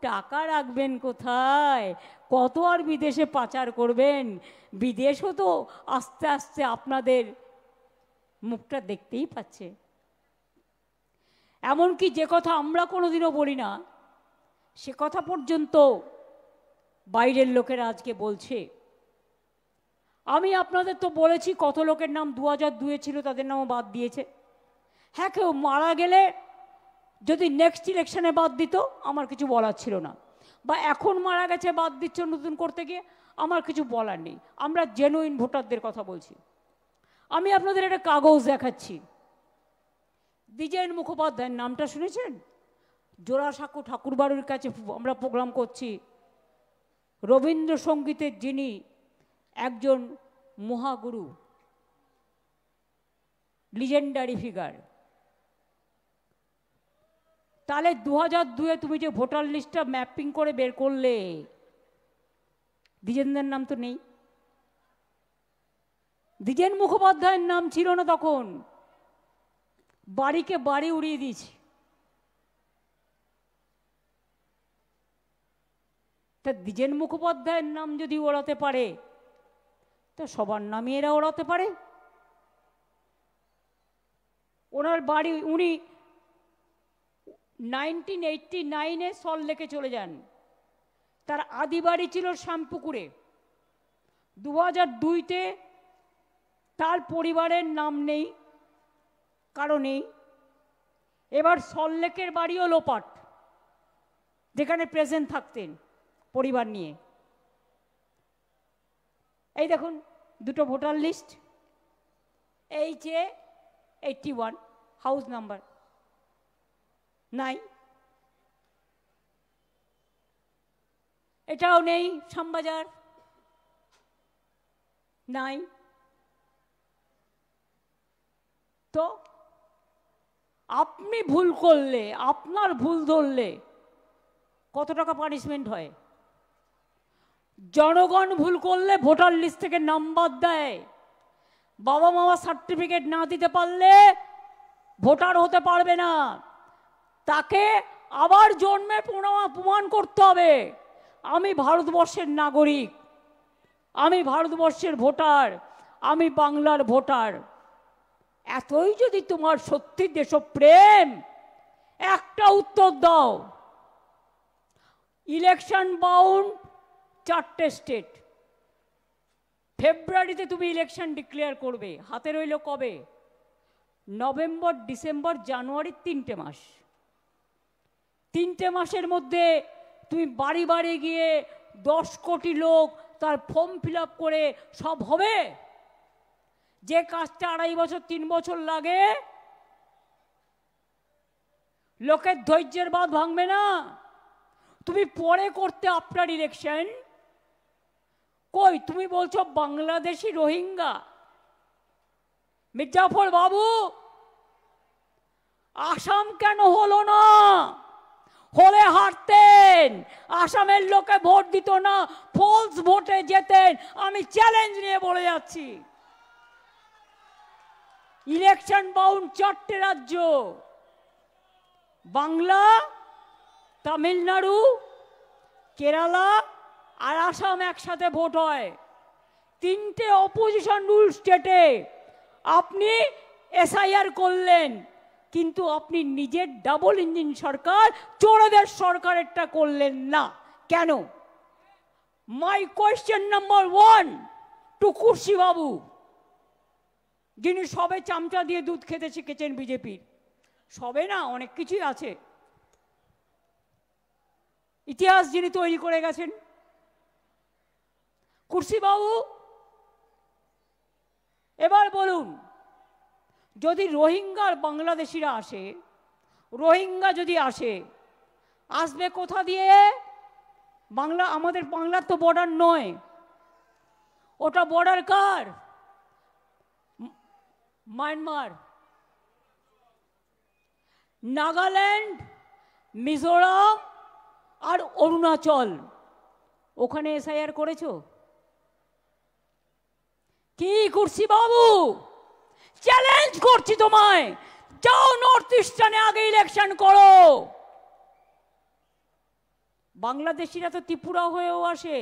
টাকা রাখবেন কোথায়? কত আর বিদেশে পাচার করবেন? বিদেশও তো আস্তে আস্তে আপনাদের মুখটা দেখতেই পাচ্ছে। এমনকি যে কথা আমরা কোনোদিনও বলি না, সে কথা পর্যন্ত বাইরের লোকেরা আজকে বলছে। আমি আপনাদের তো বলেছি কত লোকের নাম 2002-এ ছিল, তাদের নামও বাদ দিয়েছে। হ্যাঁ, কেউ মারা গেলে যদি নেক্সট ইলেকশনে বাদ দিত, আমার কিছু বলার ছিল না। বা এখন মারা গেছে বাদ দিচ্ছ নতুন করতে গিয়ে, আমার কিছু বলার নেই। আমরা জেনুইন ভোটারদের কথা বলছি। আমি আপনাদের একটা কাগজ দেখাচ্ছি। দ্বিজেন মুখোপাধ্যায়ের নামটা শুনেছেন? জোড়াসাঁকো ঠাকুরবাড়ির কাছে আমরা প্রোগ্রাম করছি, রবীন্দ্রসঙ্গীতের যিনি একজন মহাগুরু, লিজেন্ডারি ফিগার, তাহলে 2002-এ তুমি যে ভোটার লিস্টটা ম্যাপিং করে বের করলে, দ্বিজেনদের নাম তো নেই। দ্বিজেন মুখোপাধ্যায়ের নাম ছিল না তখন, বাড়িকে বাড়ি উড়িয়ে দিয়েছি। তা দ্বিজেন মুখোপাধ্যায়ের নাম যদি ওড়াতে পারে, তা সবার নামই এরা ওড়াতে পারে। ওনার বাড়ি, উনি 1989-এ সল্টলেকে চলে যান, তার আদি বাড়ি ছিল শ্যামপুকুরে। 2002-তে তার পরিবারের নাম নেই, কারো নেই। এবার সল্টলেকের বাড়িও লোপাট, যেখানে প্রেজেন্ট থাকতেন পরিবার নিয়ে। এই দেখুন দুটো voter list, HA81, house number নাই। এটাও নেই, শ্যামবাজার নাই। তো আপনি ভুল করলে, আপনার ভুল ধরলে কত টাকা পানিশমেন্ট হয়? জনগণ ভুল করলে ভোটার লিস্ট থেকে নাম্বার দেয়। বাবা মামা সার্টিফিকেট না দিতে পারলে ভোটার হতে পারবে না, তাকে আবার জন্মে প্রমাণ করতে হবে আমি ভারতবর্ষের নাগরিক, আমি ভারতবর্ষের ভোটার, আমি বাংলার ভোটার। এতই যদি তোমার সত্যি দেশপ্রেম, একটা উত্তর দাও। ইলেকশন বাউন্ড 4টে স্টেট, ফেব্রুয়ারিতে তুমি ইলেকশন ডিক্লেয়ার করবে, হাতে রইল কবে? নভেম্বর, ডিসেম্বর, জানুয়ারি, 3টে মাস। 3টে মাসের মধ্যে তুমি বাড়ি বাড়ি গিয়ে 10 কোটি লোক তার ফর্ম ফিল আপ করে সব হবে? যে কাজটা 2.5 বছর 3 বছর লাগে, লোকের ধৈর্যের বাঁধ ভাঙবে না। তুমি পরে করতে আপনার ইলেকশন, কই তুমি বলছো বাংলাদেশি রোহিঙ্গা। মির্জাফর বাবু, আসাম কেন হলো না? হলে হারতেন, আসামের লোকে ভোট দিত না, ফলস ভোটে যেতেন। আমি চ্যালেঞ্জ নিয়ে বলে যাচ্ছি, ইলেকশন বাউন্ড 4টে রাজ্য, বাংলা, তামিলনাড়ু, কেরালা আর আসাম একসাথে ভোট হয়। 3টে অপোজিশন রুল স্টেটে আপনি এসআইআর করলেন, কিন্তু আপনি নিজের ডাবল ইঞ্জিন সরকার, চোরদের সরকারেরটা করলেন না কেন? মাই কোয়েশ্চেন নাম্বার 1 টু কুর্সি বাবু, যিনি সবে চামচা দিয়ে দুধ খেতে শিখেছেন বিজেপির। সবে না, অনেক কিছুই আছে, ইতিহাস যিনি তৈরি করে গেছেন। কুর্সি বাবু, এবার বলুন, যদি রোহিঙ্গার বাংলাদেশিরা আসে, রোহিঙ্গা যদি আসে, আসবে কোথা দিয়ে? বাংলা, আমাদের বাংলার তো বর্ডার নয়, ওটা বর্ডার কার? মায়ানমার, নাগাল্যান্ড, মিজোরাম আর অরুণাচল। ওখানে এসআইআর করেছো কি কুর্সি বাবু? চ্যালেঞ্জ করছি তোমায়, যাও নর্থ ইস্টার্নে আগে ইলেকশন করো। বাংলাদেশিরা তো ত্রিপুরা হয়েও আসে,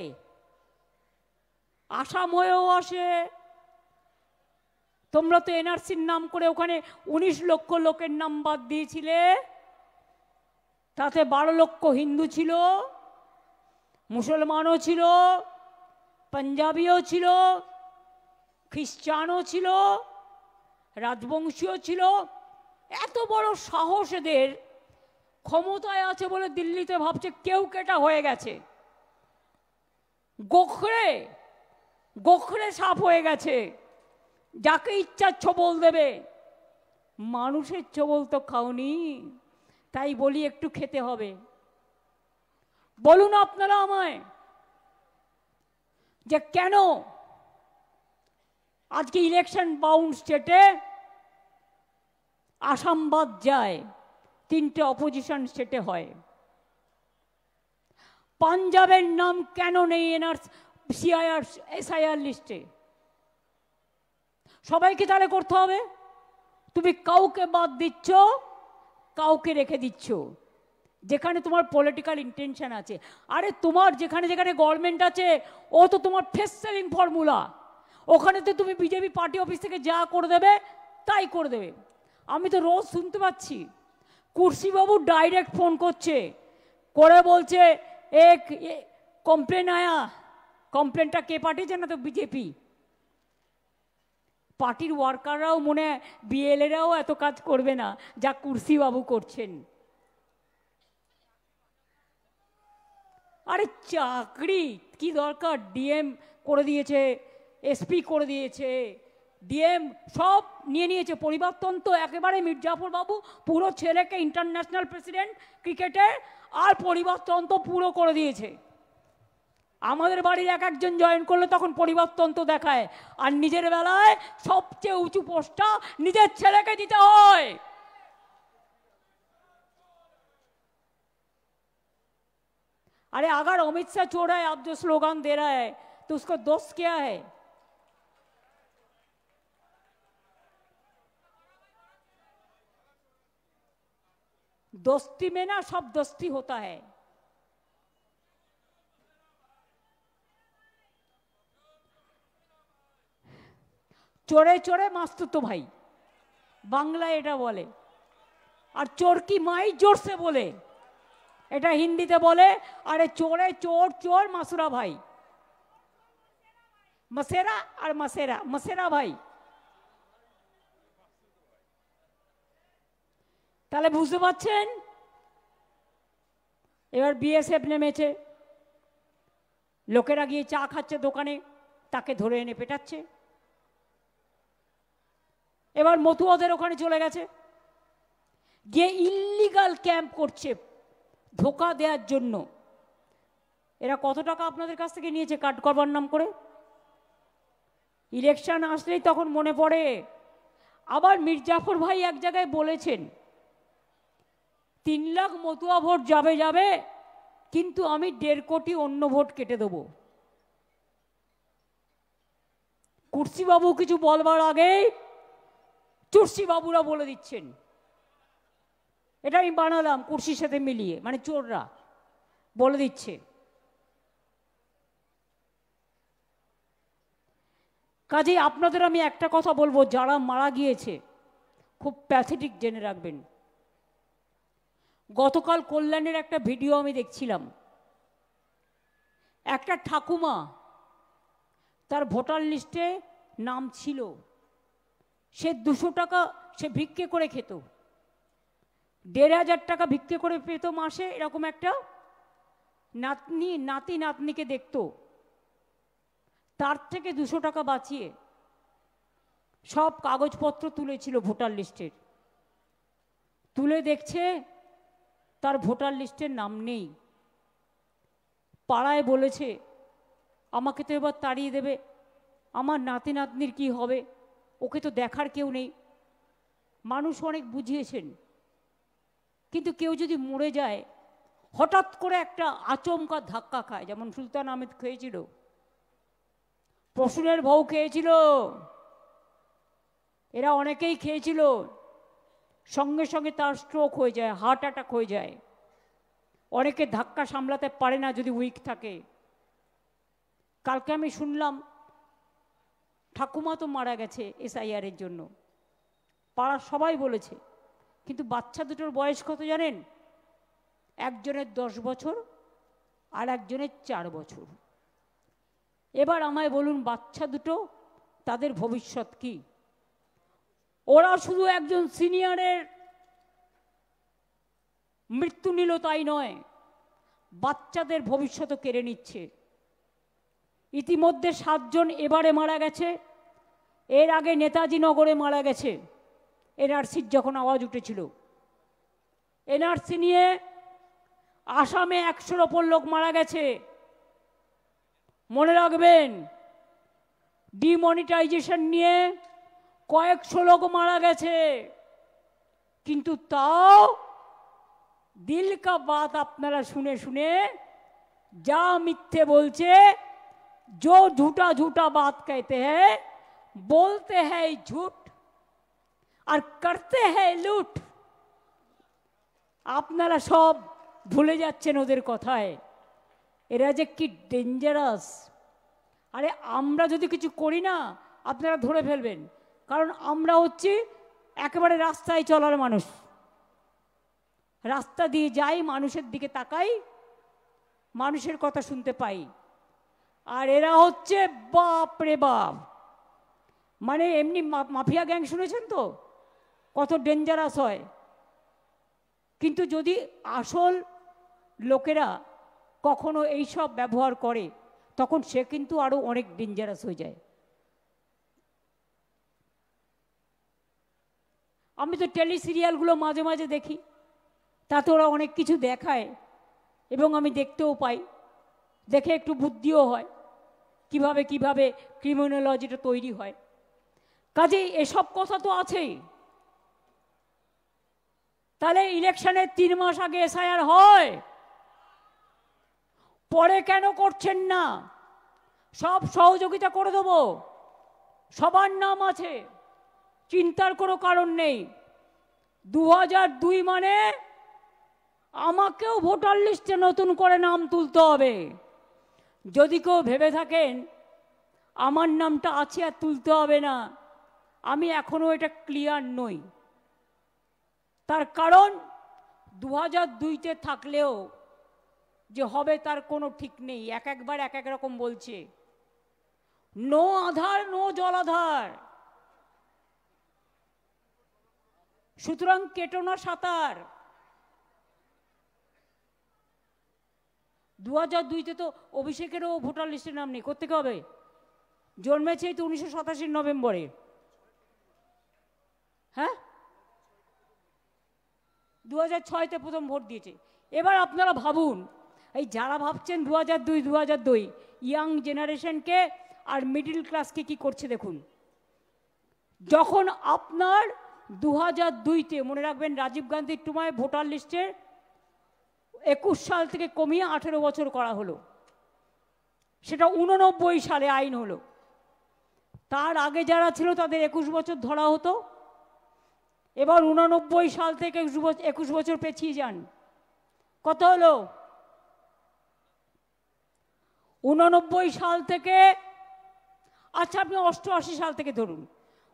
আসাম হয়েও আসে। তোমরা তো এনআরসির নাম করে ওখানে 19 লক্ষ লোকের নাম বাদ দিয়েছিলে, তাতে 12 লক্ষ হিন্দু ছিল, মুসলমানও ছিল, পাঞ্জাবিও ছিল, খ্রিস্টানও ছিল, রাজবংশীয় ছিল। এত বড় সাহস এদের, ক্ষমতায় আছে বলে দিল্লিতে ভাবছে কেউ কেটা হয়ে গেছে, গোখরে গোখরে সাপ হয়ে গেছে, যাকে ইচ্ছা ছবল দেবে। মানুষের ছবল তো খাওনি, তাই বলি একটু খেতে হবে। বলুন আপনারা আমায়, যে কেন আজকে ইলেকশন বাউন্ড স্টেটে আসাম বাদ যায়, 3টে অপোজিশন স্টেটে হয়। পাঞ্জাবের নাম কেন নেই এসআইআর লিস্টে? সবাইকে তাহলে করতে হবে। তুমি কাউকে বাদ দিচ্ছ, কাউকে রেখে দিচ্ছ, যেখানে তোমার পলিটিক্যাল ইন্টেনশন আছে। আরে তোমার যেখানে যেখানে গভর্নমেন্ট আছে, ও তো তোমার ফেস সেভিং ফর্মুলা। ওখানে তো তুমি বিজেপি পার্টি অফিস থেকে যা করে দেবে তাই করে দেবে। আমি তো রোজ শুনতে পাচ্ছি কুর্সিবাবু ডাইরেক্ট ফোন করছে, করে বলছে এক কমপ্লেন আয়া। কমপ্লেনটা কে পাঠিয়েছে? না তো বিজেপি পার্টির ওয়ার্কাররাও, মনে হয় বিএলএরাও এত কাজ করবে না যা কুর্সিবাবু করছেন। আরে চাকরি কি দরকার? ডিএম করে দিয়েছে, এসপি করে দিয়েছে, ডিএম সব নিয়ে নিয়েছে। পরিবর্তন তো একেবারে মির্জাফর বাবু পুরো ছেলেকে ইন্টারন্যাশনাল প্রেসিডেন্ট ক্রিকেটের, আর পরিবর্তন তো পুরো করে দিয়েছে। আমাদের বাড়ির এক একজন জয়েন করলে তখন পরিবর্তন তো দেখায়, আর নিজের বেলায় সবচেয়ে উঁচু পোস্টটা নিজের ছেলেকে দিতে হয়। अरे अगर अमित शाह छोड़ा है, आप जो स्लोगन दे रहा है, तो उसका दोस्त क्या है? दोस्ती में ना सब दोस्ती होता है। चोरे चोरे मास्तुतो भाई बांग्ला एटा बोले, और चोर की माई जोर से बोले, এটা হিন্দিতে বলে। আরে চোরে চোর, চোর মাসুরা ভাই, মসেরা আর মসেরা, মসেরা ভাই। তাহলে বুঝতে পারছেন? এবার বিএসএফ নেমেছে, লোকেরা গিয়ে চা খাচ্ছে দোকানে, তাকে ধরে এনে পেটাচ্ছে। এবার মতুয়াদের ওখানে চলে গেছে, গিয়ে ইল্লিগাল ক্যাম্প করছে ধোকা দেওয়ার জন্য। এরা কত টাকা আপনাদের কাছ থেকে নিয়েছে কাট করবার নাম করে? ইলেকশন আসলেই তখন মনে পড়ে। আবার মির্জাফর ভাই এক জায়গায় বলেছেন 3 লাখ মতুয়া ভোট যাবে যাবে, কিন্তু আমি 1.5 কোটি অন্য ভোট কেটে দেব। কুর্সিবাবু কিছু বলবার আগেই চুরসিবাবুরা বলে দিচ্ছেন। এটা আমি বানালাম কুর্সির সাথে মিলিয়ে, মানে চোররা বলে দিচ্ছে। কাজেই আপনাদের আমি একটা কথা বলবো, যারা মারা গিয়েছে খুব প্যাথেটিক জেনে রাখবেন। গতকাল কল্যাণের একটা ভিডিও আমি দেখছিলাম, একটা ঠাকুমা, তার ভোটার লিস্টে নাম ছিল, সে 200 টাকা সে ভিক্ষে করে খেত, 1,500 টাকা ভিক্ষে করে পেত মাসে। এরকম একটা নাতি নাতনিকে দেখত, তার থেকে 200 টাকা বাঁচিয়ে সব কাগজপত্র তুলেছিল ভোটার লিস্টের। তুলে দেখছে তার ভোটার লিস্টের নাম নেই। পাড়ায় বলেছে আমাকে তো এবার তাড়িয়ে দেবে, আমার নাতি নাতনির কি হবে, ওকে তো দেখার কেউ নেই। মানুষ অনেক বুঝিয়েছেন, কিন্তু কেউ যদি মরে যায় হঠাৎ করে একটা আচমকা ধাক্কা খায়, যেমন সুলতান আহমেদ খেয়েছিল, প্রসূনের বউ খেয়েছিল, এরা অনেকেই খেয়েছিল, সঙ্গে সঙ্গে তার স্ট্রোক হয়ে যায়, হার্ট অ্যাটাক হয়ে যায়। অনেকে ধাক্কা সামলাতে পারে না যদি উইক থাকে। কালকে আমি শুনলাম ঠাকুমা তো মারা গেছে এসআইআরের জন্য, পাড়ার সবাই বলেছে, কিন্তু বাচ্চা দুটোর বয়স কত জানেন? একজনের 10 বছর আর একজনের 4 বছর। এবার আমায় বলুন, বাচ্চা দুটো তাদের ভবিষ্যৎ কি? ওরা শুধু একজন সিনিয়রের মৃত্যু নিল তাই নয়, বাচ্চাদের ভবিষ্যৎও কেড়ে নিচ্ছে। ইতিমধ্যে 7 জন এবারে মারা গেছে, এর আগে নেতাজি নগরে মারা গেছে এনআরসির যখন আওয়াজ উঠেছিল। এনআরসি নিয়ে আসামে 100-র ওপর লোক মারা গেছে, মনে রাখবেন, ডিমনিটাইজেশন নিয়ে কয়েকশো লোক মারা গেছে, কিন্তু তাও দিল কা বাত আপনারা শুনে শুনে যা মিথ্যে বলছে, जो झूठा झूठा बात कहते हैं, बोलते हैं झूठ और करते हैं लूट। আপনারা সব ভুলে যাচ্ছেন ওদের কথায়। এরা যে কি ডেঞ্জারাস। আরে আমরা যদি কিছু করি না, আপনারা ধরে ফেলবেন, কারণ আমরা হচ্ছি একেবারে রাস্তায় চলার মানুষ। রাস্তা দিয়ে যাই, মানুষের দিকে তাকাই, মানুষের কথা শুনতে পাই। আর এরা হচ্ছে বাপ রে বাপ, মানে এমনি মাফিয়া গ্যাং শুনেছেন তো কত ডেঞ্জারাস হয়, কিন্তু যদি আসল লোকেরা কখনো এইসব ব্যবহার করে তখন সে কিন্তু আরো অনেক ডেঞ্জারাস হয়ে যায়। আমি তো টেলি সিরিয়ালগুলো মাঝে মাঝে দেখি, তাতে ওরা অনেক কিছু দেখায় এবং আমি দেখতেও পাই, দেখে একটু বুদ্ধিও হয় কিভাবে কিভাবে ক্রিমিনোলজিটা তৈরি হয়। কাজেই এসব কথা তো আছেই। তাহলে ইলেকশনের 3 মাস আগে এসআইআর হয়, পরে কেন করছেন না? সব সহযোগিতা করে দেবো, সবার নাম আছে, চিন্তার কোনো কারণ নেই। 2002 মানে আমাকেও ভোটার লিস্টে নতুন করে নাম তুলতে হবে। যদি কেউ ভেবে থাকেন আমার নামটা আছে আর তুলতে হবে না, আমি এখনো এটা ক্লিয়ার নই। তার কারণ 2002-তে থাকলেও যে হবে তার কোনো ঠিক নেই, একবার এক এক রকম বলছে। নো আধার নো জলাধার, সুতরাং কেটো না সাঁতার। 2002-তে তো অভিষেকেরও ভোটার লিস্টের নাম নেই, কোত্থেকে হবে? জন্মেছে তো 1987 নভেম্বরে। হ্যাঁ, 2006-তে প্রথম ভোট দিয়েছে। এবার আপনারা ভাবুন, এই যারা ভাবছেন 2002 ইয়াং জেনারেশনকে আর মিডিল ক্লাসকে কি করছে দেখুন। যখন আপনার 2002-তে মনে রাখবেন রাজীব গান্ধীর সময় ভোটার লিস্টের 21 সাল থেকে কমিয়ে 18 বছর করা হলো, সেটা 89 সালে আইন হলো। তার আগে যারা ছিল তাদের 21 বছর ধরা হতো। এবার 89 সাল থেকে 21 বছর পেছিয়ে যান, কত হলো? 89 সাল থেকে, আচ্ছা আপনি 88 সাল থেকে ধরুন,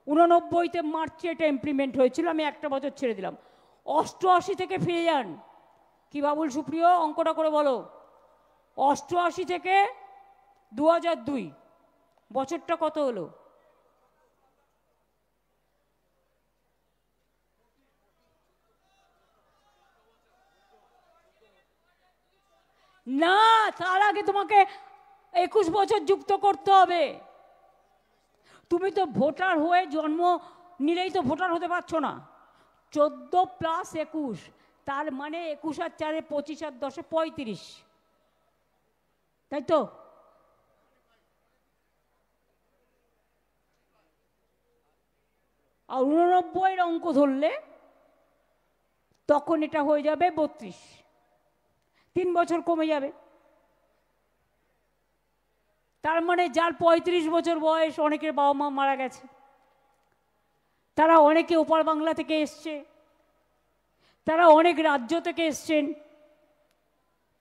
89-তে মার্চে এটা ইমপ্লিমেন্ট হয়েছিল, আমি একটা বছর ছেড়ে দিলাম। 88 থেকে ফিরে যান। কি বাবুল সুপ্রিয়, অঙ্কটা করে বলো। 88 থেকে 2002 বছরটা কত হলো? না, তার আগে তোমাকে 21 বছর যুক্ত করতে হবে। তুমি তো ভোটার হয়ে জন্ম নিলেই তো ভোটার হতে পারছো না। 14 + 21, তার মানে 21 আর 4 25 আর 10 35, তাই তো? আর 89-এর অঙ্ক ধরলে তখন এটা হয়ে যাবে 32, 3 বছর কমে যাবে। তার মানে যার 35 বছর বয়স, অনেকের বাবা মা মারা গেছে, তারা অনেকে ওপার বাংলা থেকে এসছে, তারা অনেক রাজ্য থেকে এসছেন,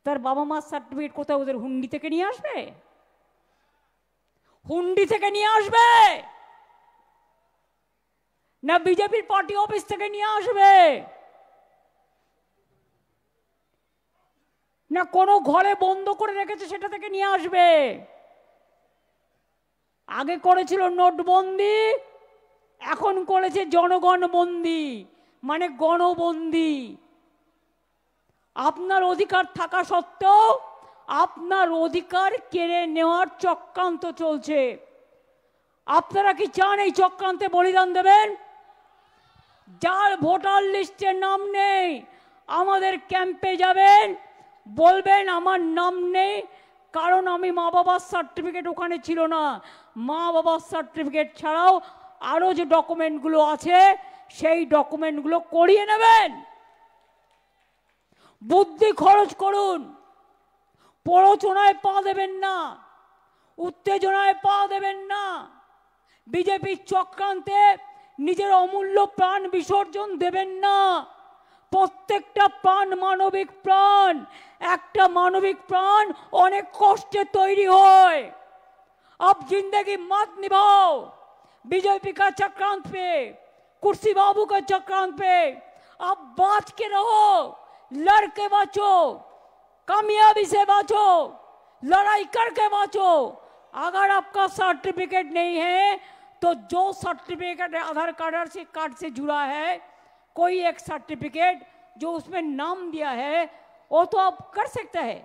তার বাবা মার সার্টিফিকেট কোথাও ওদের হুন্ডি থেকে নিয়ে আসবে? হুন্ডি থেকে নিয়ে আসবে না বিজেপির পার্টি অফিস থেকে নিয়ে আসবে, না কোনো ঘরে বন্ধ করে রেখেছে সেটা থেকে নিয়ে আসবে? আগে করেছিল নোটবন্দি, এখন করেছে জনগণ বন্দি, মানে গণবন্দি। আপনার অধিকার থাকা সত্ত্বেও আপনার অধিকার কেড়ে নেওয়ার চক্রান্ত চলছে। আপনারা কি চান এই চক্রান্তে বলিদান দেবেন? যার ভোটার লিস্টে নাম নেই আমাদের ক্যাম্পে যাবেন, বলবেন আমার নাম নেই, কারণ আমি মা বাবার সার্টিফিকেট ওখানে ছিল না। মা বাবার সার্টিফিকেট ছাড়াও আরও যে ডকুমেন্টগুলো আছে সেই ডকুমেন্টগুলো করিয়ে নেবেন। বুদ্ধি খরচ করুন, প্ররোচনায় পা দেবেন না, উত্তেজনায় পা দেবেন না, বিজেপির চক্রান্তে নিজের অমূল্য প্রাণ বিসর্জন দেবেন না। প্রত্যেকটা প্রাণ মানবিক প্রাণ, একটা মানবিক প্রাণ অনেক কষ্টে তৈরি হয়। अब जिंदगी मत निभाओ बीजेपी का चक्रांत पे, कुर्सी बाबू का चक्रांत पे। अब बात के रहो, लड़ के बाँचो, कामयाबी से बाँचो, लड़ाई करके बाँचो। अगर आपका सर्टिफिकेट नहीं है तो जो सर्टिफिकेट आधार कार्ड से जुड़ा है, कोई एक सर्टिफिकेट जो उसमें नाम दिया है वो तो आप कर सकते हैं।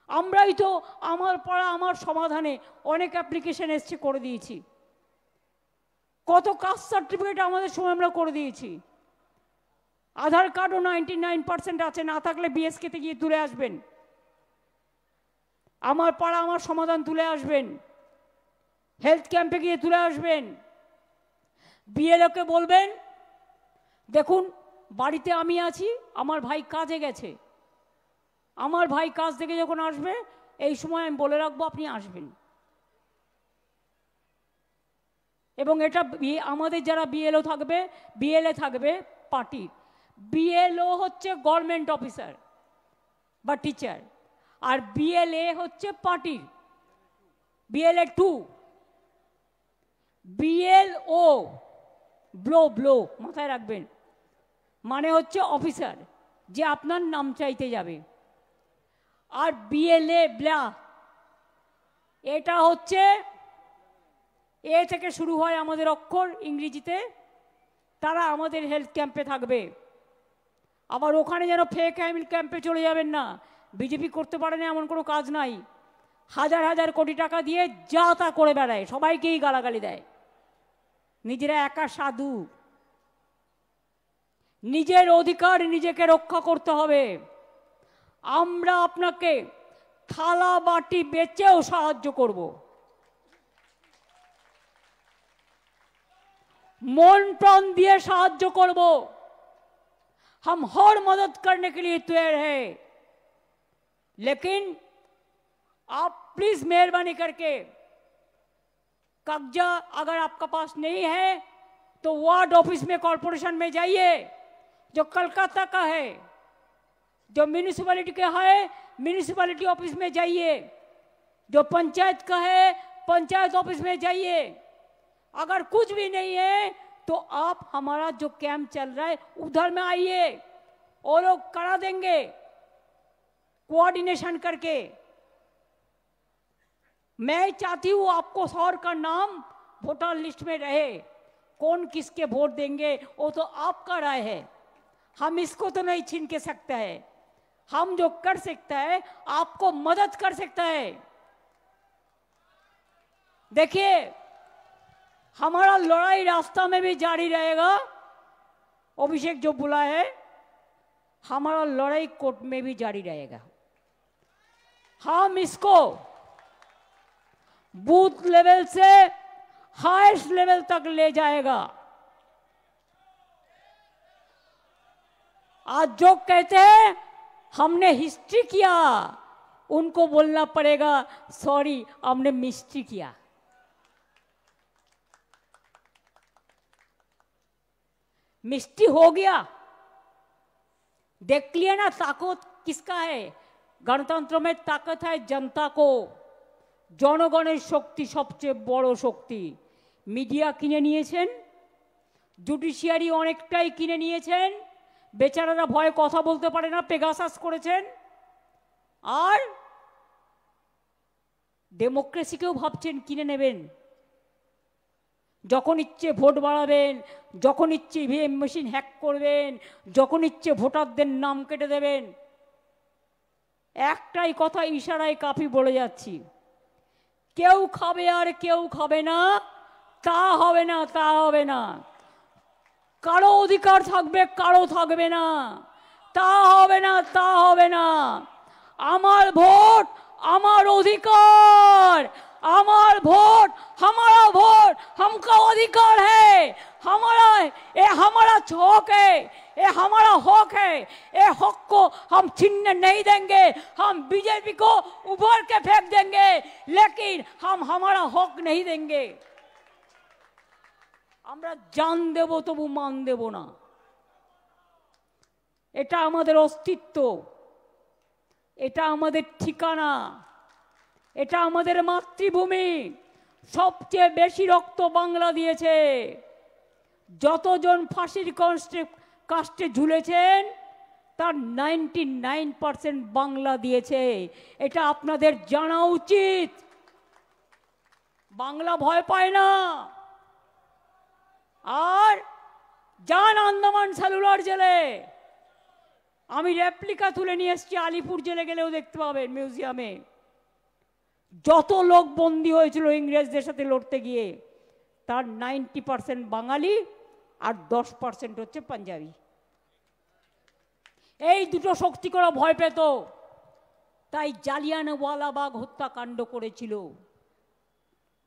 আমরাই তো আমার পাড়া আমার সমাধানে অনেক অ্যাপ্লিকেশন এসছে করে দিয়েছি, কত কাস্ট সার্টিফিকেট আমাদের সময় আমরা করে দিয়েছি। আধার কার্ডও 99% আছে, না থাকলে বিএসকেতে গিয়ে তুলে আসবেন, আমার পাড়া আমার সমাধান তুলে আসবেন, হেলথ ক্যাম্পে গিয়ে তুলে আসবেন। বিএলওকে বলবেন দেখুন বাড়িতে আমি আছি, আমার ভাই কাজে গেছে, আমার ভাই কাজ থেকে যখন আসবে এই সময় আমি বলে রাখবো আপনি আসবেন। এবং এটা আমাদের যারা বিএলও থাকবে, বিএলএ থাকবে পার্টির, বিএলও হচ্ছে গভর্নমেন্ট অফিসার বা টিচার, আর বিএলএ হচ্ছে পার্টির, বিএলএ 2, বিএলও ব্লো মাথায় রাখবেন, মানে হচ্ছে অফিসার যে আপনার নাম চাইতে যাবে। আর বিএলএ ব্লা এটা হচ্ছে এ থেকে শুরু হয় আমাদের অক্ষর ইংরেজিতে, তারা আমাদের হেলথ ক্যাম্পে থাকবে। আবার ওখানে যেন ফেক হেলথ ক্যাম্পে চলে যাবেন না, বিজেপি করতে পারে না এমন কোনো কাজ নাই। হাজার হাজার কোটি টাকা দিয়ে যা তা করে বেড়ায়, সবাইকেই গালাগালি দেয়, নিজেরা একা সাধু। নিজের অধিকার নিজেকে রক্ষা করতে হবে। আমরা আপনাকে থালা বাটি বেচেও সাহায্য করব, মন प्राण দিয়ে সাহায্য করব। हम हर मदद करने के लिए तैयार हैं, लेकिन आप प्लीज मेहरबानी करके कब्जा अगर आपका पास नहीं है तो वार्ड ऑफिस में कॉर्पोरेशन में जाइए, जो कलकत्ता का है, जो म्यूनिसिपैलिटी का है म्यूनिसिपैलिटी ऑफिस में जाइए, जो पंचायत का है पंचायत ऑफिस में जाइए। अगर कुछ भी नहीं है तो आप हमारा जो कैंप चल रहा है उधर में आइए, और लोग करा देंगे कोऑर्डिनेशन करके। मैं चाहती हूँ आपको सौर का नाम वोटर लिस्ट में रहे, कौन किसके वोट देंगे वो तो आपका राय है, हम इसको तो नहीं छीन के सकते हैं। हम जो कर सकता है आपको मदद कर सकता है। देखिए हमारा लड़ाई रास्ता में भी जारी रहेगा, अभिषेक जो बोला है हमारा लड़ाई कोर्ट में भी जारी रहेगा। हम इसको बूथ लेवल से हाईएस्ट लेवल तक ले जाएगा। आज जो कहते हैं हमने हिस्ट्री किया, उनको बोलना पड़ेगा सॉरी हमने मिस्ट्री किया। मिस्ट्री हो गया, देख लिया ना ताकत किसका है। गणतंत्र में ताकत है जनता को, জনগণের শক্তি সবচেয়ে বড় শক্তি। মিডিয়া কিনে নিয়েছেন, জুডিশিয়ারি অনেকটাই কিনে নিয়েছেন, বেচারারা ভয়ে কথা বলতে পারে না, পেগাসাস করেছেন। আর ডেমোক্রেসিকেও ভাবছেন কিনে নেবেন, যখন ইচ্ছে ভোট বাড়াবেন, যখন ইচ্ছে ইভিএম মেশিন হ্যাক করবেন, যখন ইচ্ছে ভোটারদের নাম কেটে দেবেন। একটাই কথা ইশারায় কাফি বলে যাচ্ছি, কেউ খাবে আর কেউ খাবে না তা হবে না, তা হবে না। কারো অধিকার থাকবে কারো থাকবে না, তা হবে না, তা হবে না। আমার ভোট আমার অধিকার, আমার ভোट, हमारा वोट हमका अधिकार है, हमारा ये हमारा हक है, ये हमारा हक है, ये हक को हम छीनने नहीं देंगे। हम बीजेपी को उभर के फेंक देंगे, लेकिन हम हमारा हक नहीं देंगे। আমরা জান দেব তবু মান দেব না। এটা আমাদের অস্তিত্ব, এটা আমাদের ঠিকানা, এটা আমাদের মাতৃভূমি। সবচেয়ে বেশি রক্ত বাংলা দিয়েছে। যতজন ফাঁসির কাস্টে ঝুলেছেন তার 99% বাংলা দিয়েছে। এটা আপনাদের জানা উচিত। বাংলা ভয় পায় না। আর যান আন্দামান সেলুলার জেলে, আমি রেপ্লিকা তুলে নিয়ে এসেছি, আলিপুর জেলে গেলেও দেখতে পাবেন মিউজিয়ামে। যত লোক বন্দী হয়েছিল ইংরেজদের সাথে লড়তে গিয়ে, তার 90% বাঙালি আর 10% হচ্ছে পাঞ্জাবি। এই দুটো শক্তি করে ভয় পেত, তাই জালিয়ানওয়ালাবাগ হত্যাকাণ্ড করেছিল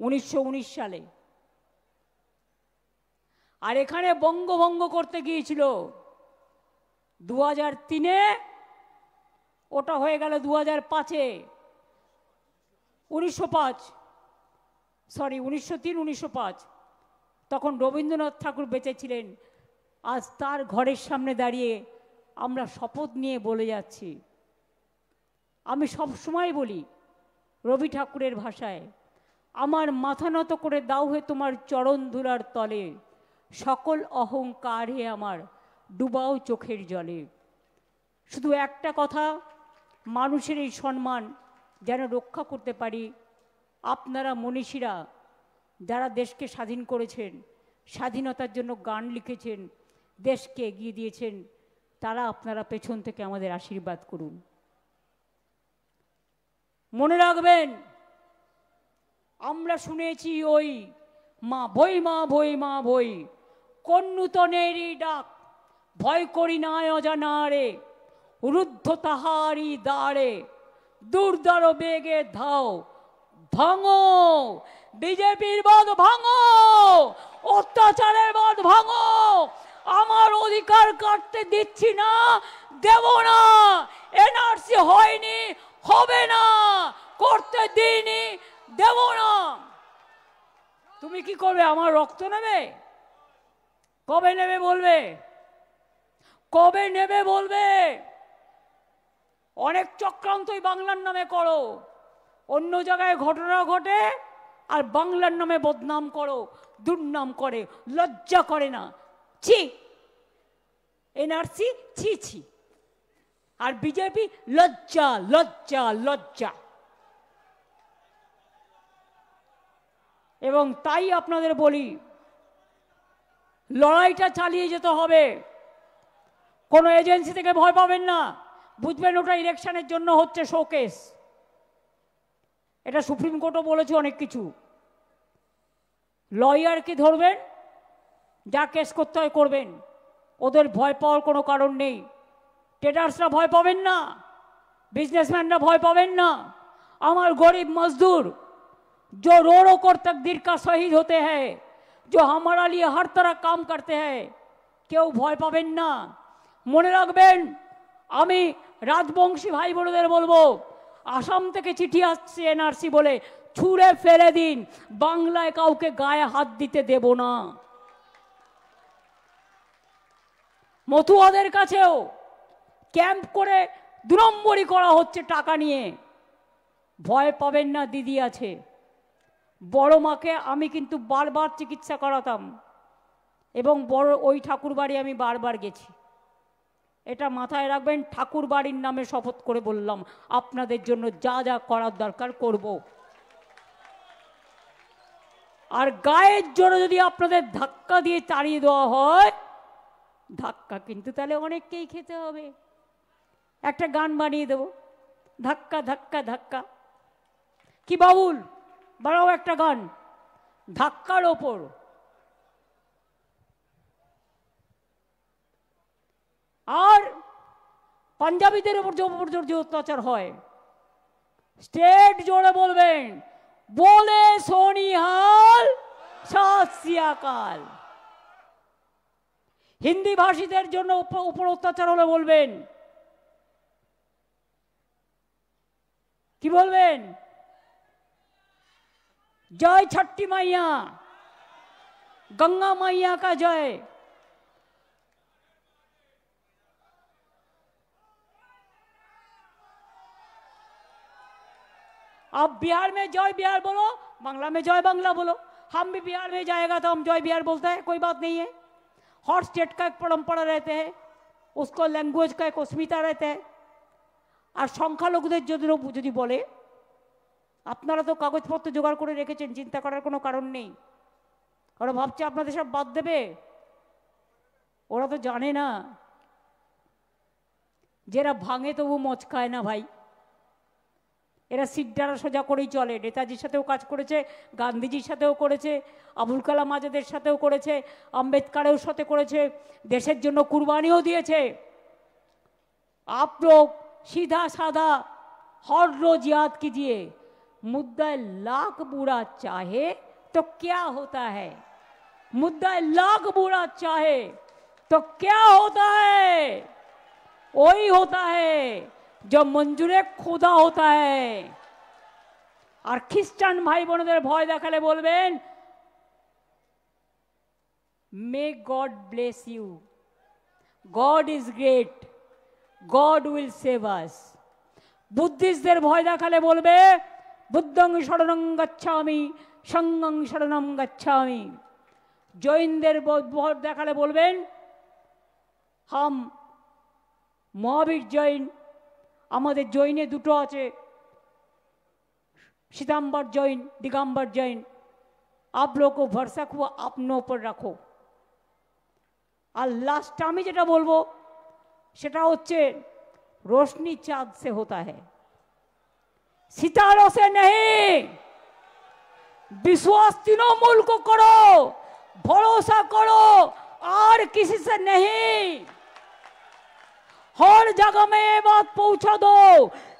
1919 সালে। আর এখানে বঙ্গভঙ্গ করতে গিয়েছিল 2003-এ, ওটা হয়ে গেল 2005-এ, 1903-1905। তখন রবীন্দ্রনাথ ঠাকুর বেঁচে ছিলেন। আজ তার ঘরের সামনে দাঁড়িয়ে আমরা শপথ নিয়ে বলে যাচ্ছি। আমি সব সময় বলি রবি ঠাকুরের ভাষায়, আমার মাথা নত করে দাও হে তোমার চরণ ধুলার তলে, সকল অহংকার হে আমার ডুবাও চোখের জলে। শুধু একটা কথা, মানুষের এই সম্মান যেন রক্ষা করতে পারি। আপনারা মনীষীরা যারা দেশকে স্বাধীন করেছেন, স্বাধীনতার জন্য গান লিখেছেন, দেশকে এগিয়ে দিয়েছেন, তারা আপনারা পেছন থেকে আমাদের আশীর্বাদ করুন। মনে রাখবেন, আমরা শুনেছি ওই মা ভই মা ভই মা ভই, কোন নূতনেরই ডাক, ভয় করি না অজানারে, রুদ্ধ তাহারি দ্বারে, দুর্দার বেগে ধাও, ভাঙো বিজেপির বাঁধ, ভাঙো অত্যাচারের বাঁধ, ভাঙো। আমার অধিকার কাটতে দিচ্ছি না, দেব না। এনআরসি হয়নি, হবে না, করতে দিইনি, দেব না। তুমি কি করবে? আমার রক্ত নেবে? কবে নেবে বলবে? কবে নেবে বলবে? অনেক চক্রান্তই বাংলার নামে করো, অন্য জায়গায় ঘটনা ঘটে আর বাংলার নামে বদনাম করো, দুর্নাম করে, লজ্জা করে না? ছি, এনআরসি ছি ছি, আর বিজেপি লজ্জা লজ্জা লজ্জা। এবং তাই আপনাদের বলি, লড়াইটা চালিয়ে যেতে হবে। কোনো এজেন্সি থেকে ভয় পাবেন না। বুঝবেন ওটা ইলেকশনের জন্য হচ্ছে শোকেস। এটা সুপ্রিম কোর্টও বলেছে অনেক কিছু। লয়ারকে ধরবেন, যা কেস করতে হয় করবেন, ওদের ভয় পাওয়ার কোনো কারণ নেই। ট্রেডার্সরা ভয় পাবেন না, बिजनेसमैनরা ভয় পাবেন না। আমার গরিব মজদুর जो रो रो कर तकदीर का शहीद होते हैं, जो हमारा लिए हर तरह काम करते हैं, কেউ ভয় পাবেন না। মনে রাখবেন, আমি রাজবংশী ভাই বোনদের বলবো, আসাম থেকে চিঠি আসছে এনআরসি বলে, ছুঁড়ে ফেলে দিন। বাংলায় কাউকে গায়ে হাত দিতে দেব না। মতুয়াদের কাছেও ক্যাম্প করে 2 নম্বরই করা হচ্ছে টাকা নিয়ে। ভয় পাবেন না, দিদি আছে। বড় মাকে আমি কিন্তু বারবার চিকিৎসা করাতাম, এবং বড় ওই ঠাকুর বাড়ি আমি বারবার গেছি। এটা মাথায় রাখবেন। ঠাকুর বাড়ির নামে শপথ করে বললাম, আপনাদের জন্য যা যা করার দরকার করব। আর গায়ের জোরে যদি আপনাদের ধাক্কা দিয়ে তাড়িয়ে দেওয়া হয়, ধাক্কা কিন্তু তাহলে অনেককেই খেতে হবে। একটা গান বানিয়ে দেব, ধাক্কা ধাক্কা ধাক্কা। কি বাবুল, বাড়াও একটা গান, ধাক্কার ওপর। আর পাঞ্জাবিদের ওপর যে অত্যাচার হয়, স্টেট জোরে বলবেন, বলে সোনিহাল সত শ্রী আকাল। হিন্দি ভাষীদের জন্য উপর অত্যাচার হলে বলবেন, কি বলবেন? जय छठी मैया, गंगा मैया का जय। आप बिहार में जय बिहार बोलो, बांग्ला में जय बांग्ला बोलो। हम भी बिहार में जाएगा तो हम जय बिहार बोलते हैं, कोई बात नहीं है। हर स्टेट का एक परंपरा रहते हैं, उसको लैंग्वेज का एक अस्मिता रहता है। और সংখ্যালঘুদের যদি বলে, আপনারা তো কাগজপত্র জোগাড় করে রেখেছেন, চিন্তা করার কোনো কারণ নেই। ওরা ভাবছে আপনাদের সব বাদ দেবে, ওরা তো জানে না যারা ভাঙে তবু মচকায় না ভাই। এরা সিদ্ধারা সোজা করেই চলে। নেতাজির সাথেও কাজ করেছে, গান্ধীজির সাথেও করেছে, আবুল কালাম আজাদের সাথেও করেছে, আম্বেদকারের সাথে করেছে, দেশের জন্য কুরবানিও দিয়েছে। आप लोग सीधा साधा हर रोज याद कीजिए, मुद्दा लाख बुरा चाहे तो क्या होता है, मुद्दा लाख बुरा चाहे तो क्या होता है, वही होता है जो मंजूरे खुदा होता है। और ख्रिस्टान भाई बोनेদের ভয় দেখালে বলবেন, may God bless you, God is great, God will save us. বুদ্ধিস্টদের ভয় দেখালে বলবে, বুদ্ধং শরণং গচ্ছামি, সঙ্গং শরণং গচ্ছামি। জৈনদের ভয় দেখালে বলবেন, হাম মহাবীর জৈন, আমাদের জৈনে দুটো আছে, श्वेतांबर जैन, दिगंबर जैन। आप लोग को भरोसा को अपनों पर रखो। और लास्ट আমি যেটা বলবো সেটা হচ্ছে, रोशनी चांद से होता है, सितारों से नहीं। विश्वास तृणमूल को करो, भरोसा करो, और किसी से नहीं। हर जगह में ये बात पहुंचा दो,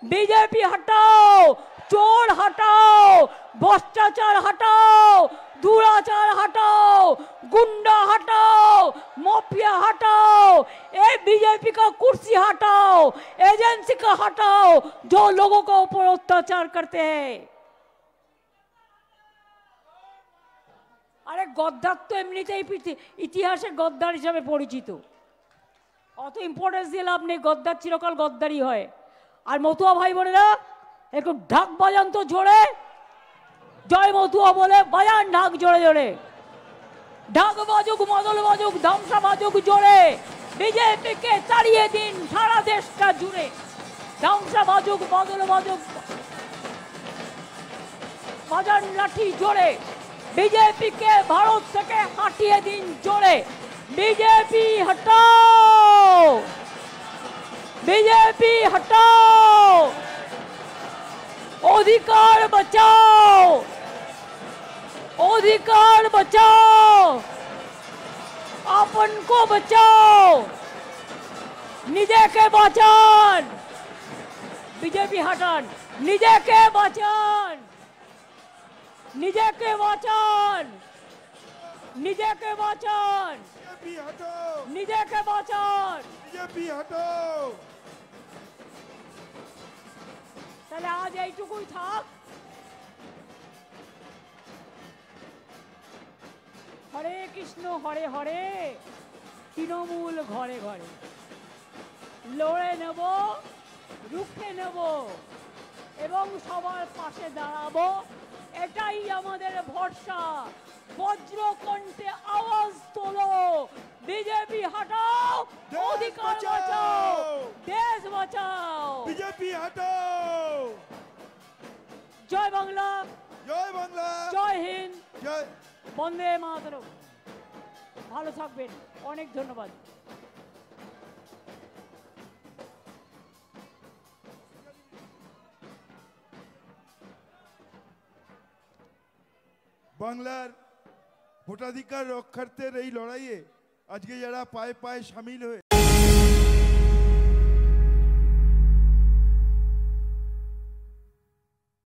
बीजेपी हटाओ, चोर हटाओ, भ्रष्टाचार हटाओ, दुराचार हटाओ, गुंडा हटाओ, माफिया हटाओ, ए बीजेपी का कुर्सी हटाओ, एजेंसी का हटाओ जो लोगों के ऊपर अत्याचार करते हैं। अरे गद्दार तो एमनितेই ইতিহাসে গদ্দার হিসেবে পরিচিত, অত ইম্পর্টেন্স দিয়ে লাভ নেই, গদ্দার চিরকাল গদ্দারই হয়। আর মতুয়া ভাই বোনেরা একটু ঢাক বাজান তো জোরে, জয় মতুয়া বলে বাজান ঢাক জোরে জোরে। ঢাক বাজুক, মদল বাজুক, ধামসা বাজুক জোরে, বিজেপিকে তাড়িয়ে দিন সারা দেশটা জুড়ে। ধামসা বাজুক, মদল বাজুক, বাজান লাঠি জোরে, বিজেপিকে ভারত থেকে হাঁটিয়ে দিন জোরে। बीजेपी हटाओ, बीजेपी हटाओ, अधिकार बचाओ, अधिकार बचाओ, अपन को बचाओ, निजे के बचान, बीजेपी हटान, निजे के बचान, निजे के बचान, निजे के बचान, निजे के बचान, बीजेपी हटाओ। তাহলে আজ এইটুকুই থাক। হরে কৃষ্ণ হরে হরে, তৃণমূল ঘরে ঘরে, লড়ে নেব, রুখে নেব এবং সবার পাশে দাঁড়াবো, এটাই আমাদের ভরসা। বজ্রকণ্ঠে আওয়াজ তোলো, बीजेपी हटाओ, अधिकार बचाओ, देश बचाओ, बीजेपी हटाओ। जय बांग्ला, जय बांग्ला, जय हिंद, जय বন্দে মাতরম। ভালো থাকবেন, অনেক ধন্যবাদ। বাংলার ভোটাধিকার রক্ষার্থের এই লড়াইয়ে আজকে যারা পায়ে পায়ে সামিল হয়ে